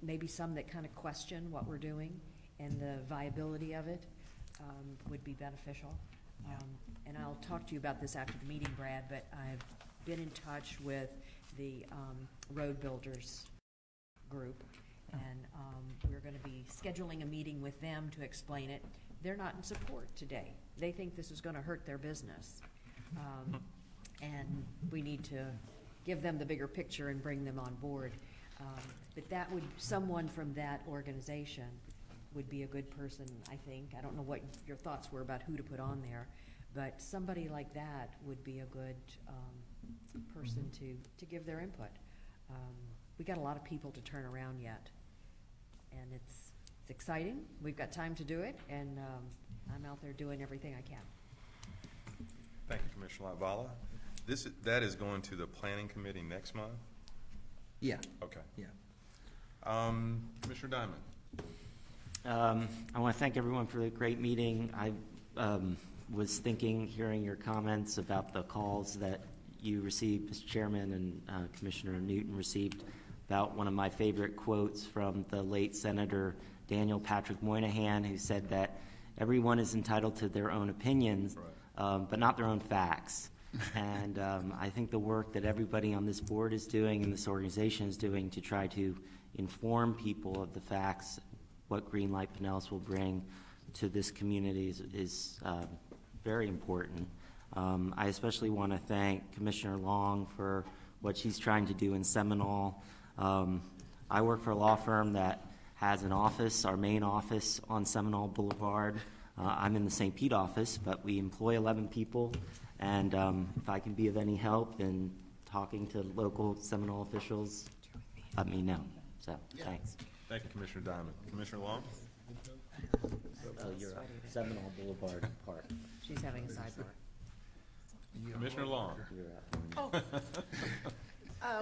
maybe some that kind of question what we're doing and the viability of it, would be beneficial. And I'll talk to you about this after the meeting, Brad, but I've been in touch with the road builders group, and we're going to be scheduling a meeting with them to explain it. They're not in support today. They think this is going to hurt their business. And we need to give them the bigger picture and bring them on board. But that would, someone from that organization would be a good person, I think. I don't know what your thoughts were about who to put on there, but somebody like that would be a good person to give their input. We got a lot of people to turn around yet, and it's exciting. We've got time to do it, and I'm out there doing everything I can. Thank you, Commissioner Latvala. That is going to the Planning Committee next month? Yeah. Okay. Yeah. Commissioner Diamond. I want to thank everyone for the great meeting. I was thinking, hearing your comments about the calls that you received, Mr. Chairman, and Commissioner Newton received, about one of my favorite quotes from the late Senator Daniel Patrick Moynihan, who said that everyone is entitled to their own opinions, but not their own facts. And I think the work that everybody on this board is doing and this organization is doing to try to inform people of the facts, what Greenlight Pinellas will bring to this community is very important. I especially want to thank Commissioner Long for what she's trying to do in Seminole. I work for a law firm that has an office, our main office, on Seminole Boulevard. I'm in the St. Pete office, but we employ 11 people, and if I can be of any help in talking to local Seminole officials, let me know. So, thanks. Thank you, Commissioner Diamond. Commissioner Long? Oh, you're at Seminole Boulevard Park. She's having a sidebar. Commissioner Long?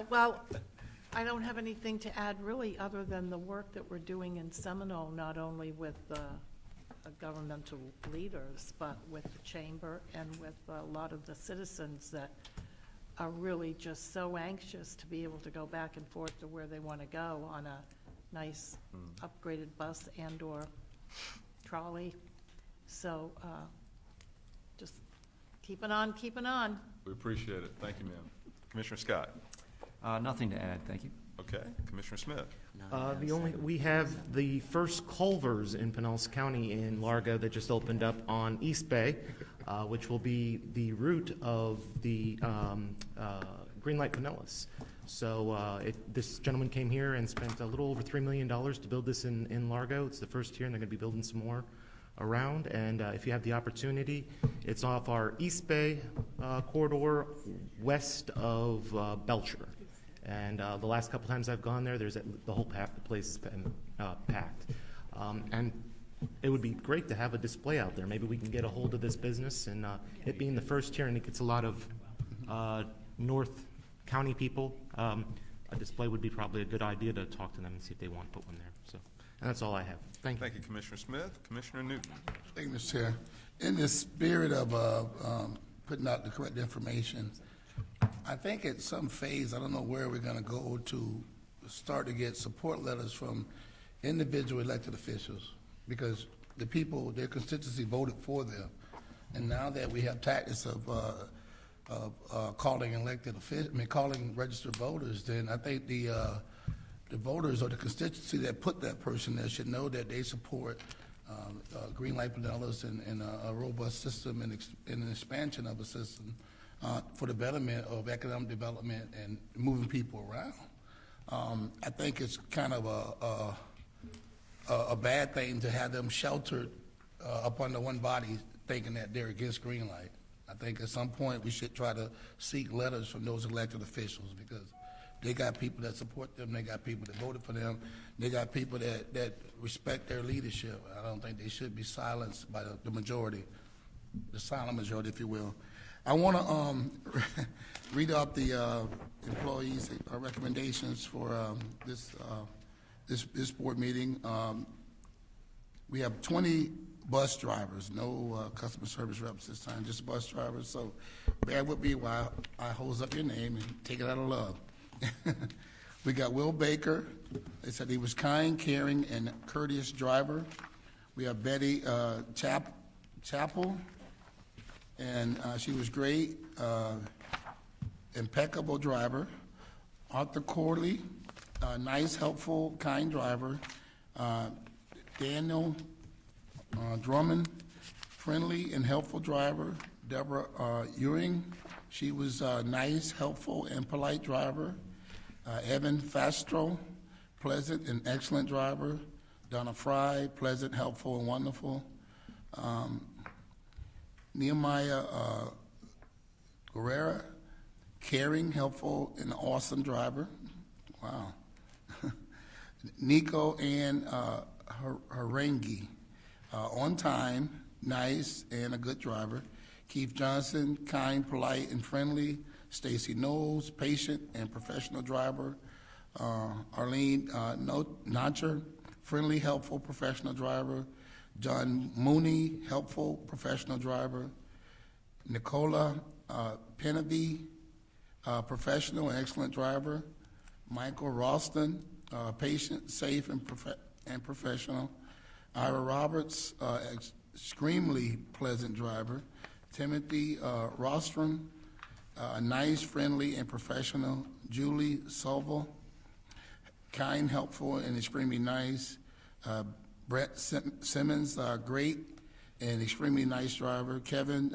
Well, I don't have anything to add really other than the work that we're doing in Seminole, not only with governmental leaders, but with the chamber and with a lot of the citizens that are really just so anxious to be able to go back and forth to where they want to go on a nice upgraded bus and or trolley. So just keeping on, keeping on. We appreciate it. Thank you, ma'am. Commissioner Scott? Nothing to add, thank you. Okay. Commissioner Smith? We have the first Culvers in Pinellas County in Largo that just opened up on East Bay, which will be the route of the Greenlight Pinellas. So this gentleman came here and spent a little over $3 million to build this in Largo. It's the first here, and they're going to be building some more around. And if you have the opportunity, it's off our East Bay corridor west of Belcher. And the last couple times I've gone there, the whole place has been packed. And it would be great to have a display out there. Maybe we can get a hold of this business, and it being the first here, and it gets a lot of North County people, a display would be probably a good idea to talk to them and see if they want to put one there. So, and that's all I have. Thank you. Thank you, Commissioner Smith. Commissioner Newton? Thank you, Mr. Chair. In the spirit of putting out the correct information, I think at some phase, I don't know where we're going to go to start to get support letters from individual elected officials, because the people, their constituency voted for them. And now that we have tactics of calling elected officials, calling registered voters, then I think the voters or the constituency that put that person there should know that they support Greenlight Pinellas and a robust system and an expansion of a system for the betterment of economic development and moving people around. I think it's kind of a bad thing to have them sheltered up under one body thinking that they're against Greenlight. I think at some point we should try to seek letters from those elected officials, because they got people that support them, they got people that voted for them, they got people that respect their leadership. I don't think they should be silenced by the majority, the silent majority, if you will. I want to read out the employees' recommendations for this board meeting. We have 20 bus drivers, no customer service reps this time, just bus drivers. So bear with me while I hose up your name and take it out of love. We got Will Baker. They said he was kind, caring, and courteous driver. We have Betty Chappell, and she was great, impeccable driver. Arthur Corley, nice, helpful, kind driver. Daniel Drummond, friendly and helpful driver. Deborah Ewing, she was nice, helpful, and polite driver. Evan Fastro, pleasant and excellent driver. Donna Fry, pleasant, helpful, and wonderful. Nehemiah Guerrera, caring, helpful, and awesome driver. Wow. Nico Ann Harangi, on time, nice, and a good driver. Keith Johnson, kind, polite, and friendly. Stacy Knowles, patient and professional driver. Arlene Notcher, friendly, helpful, professional driver. John Mooney, helpful, professional driver. Nicola Penavy, professional and excellent driver. Michael Ralston, patient, safe, and professional. Ira Roberts, extremely pleasant driver. Timothy Rostrom, nice, friendly, and professional. Julie Sobel, kind, helpful, and extremely nice. Brett Simmons, great and extremely nice driver. Kevin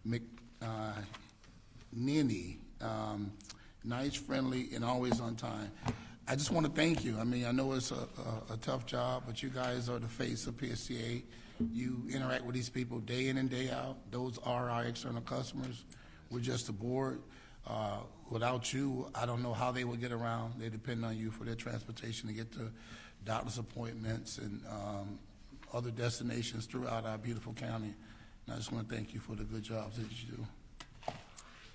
McNeely, nice, friendly, and always on time. I just want to thank you. I mean, I know it's a tough job, but you guys are the face of PSTA. You interact with these people day in and day out. Those are our external customers. We're just a board. Without you, I don't know how they would get around. They depend on you for their transportation to get to doctor's appointments and other destinations throughout our beautiful county. And I just want to thank you for the good jobs that you do.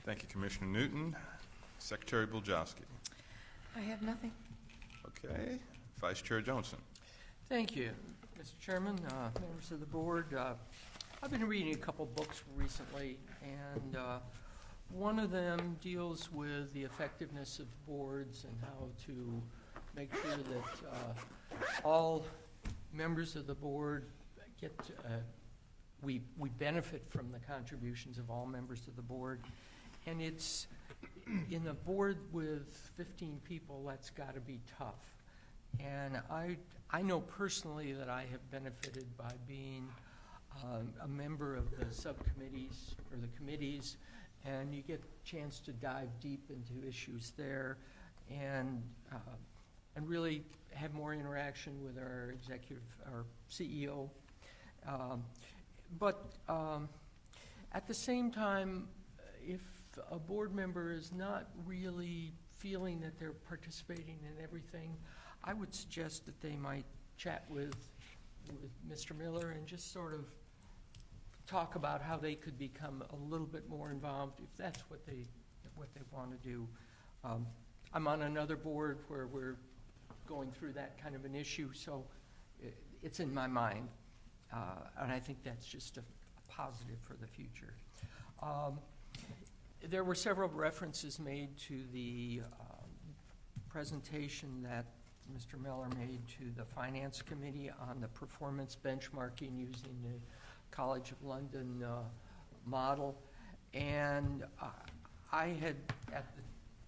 Thank you, Commissioner Newton. Secretary Buljowski. I have nothing. Okay. Vice Chair Johnson. Thank you, Mr. Chairman, members of the board. I've been reading a couple books recently, and one of them deals with the effectiveness of boards and how to make sure that all members of the board get we benefit from the contributions of all members of the board. And it's in a board with 15 people, that's got to be tough. And I know personally that I have benefited by being a member of the subcommittees or the committees, and you get a chance to dive deep into issues there and really have more interaction with our CEO. But at the same time, if a board member is not really feeling that they're participating in everything, I would suggest that they might chat with Mr. Miller and just sort of talk about how they could become a little bit more involved if that's what they want to do. I'm on another board where we're going through that kind of an issue, so it's in my mind, and I think that's just a positive for the future. There were several references made to the presentation that Mr. Miller made to the Finance Committee on the performance benchmarking using the College of London model. And I had,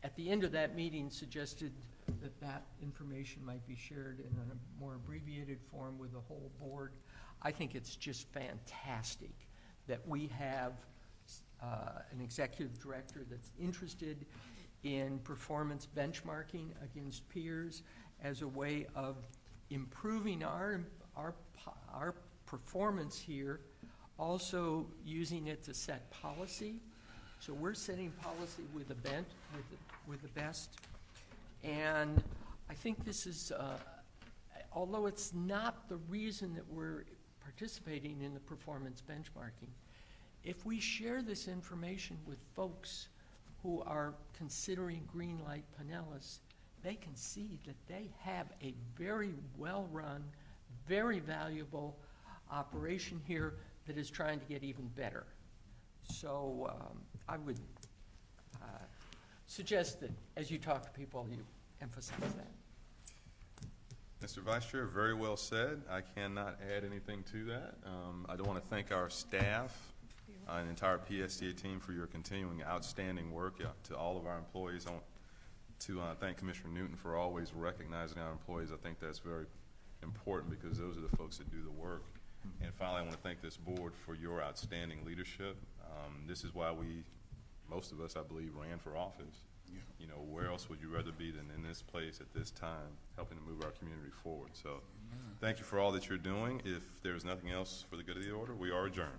at the end of that meeting, suggested that that information might be shared in a more abbreviated form with the whole board. I think it's just fantastic that we have an executive director that's interested in performance benchmarking against peers as a way of improving our performance here, also using it to set policy. So we're setting policy with the best. And I think this is, although it's not the reason that we're participating in the performance benchmarking, if we share this information with folks who are considering Greenlight Pinellas, they can see that they have a very well-run, very valuable operation here that is trying to get even better. So I would suggest that as you talk to people, you emphasize that. Mr. Vice Chair, very well said. I cannot add anything to that. I do want to thank our staff and entire PSTA team for your continuing outstanding work. To all of our employees, I want to thank Commissioner Newton for always recognizing our employees. I think that's very important because those are the folks that do the work. And finally, I want to thank this board for your outstanding leadership. This is why most of us, I believe, ran for office. Yeah. You know, where else would you rather be than in this place at this time, helping to move our community forward? So thank you for all that you're doing. If there's nothing else for the good of the order, we are adjourned.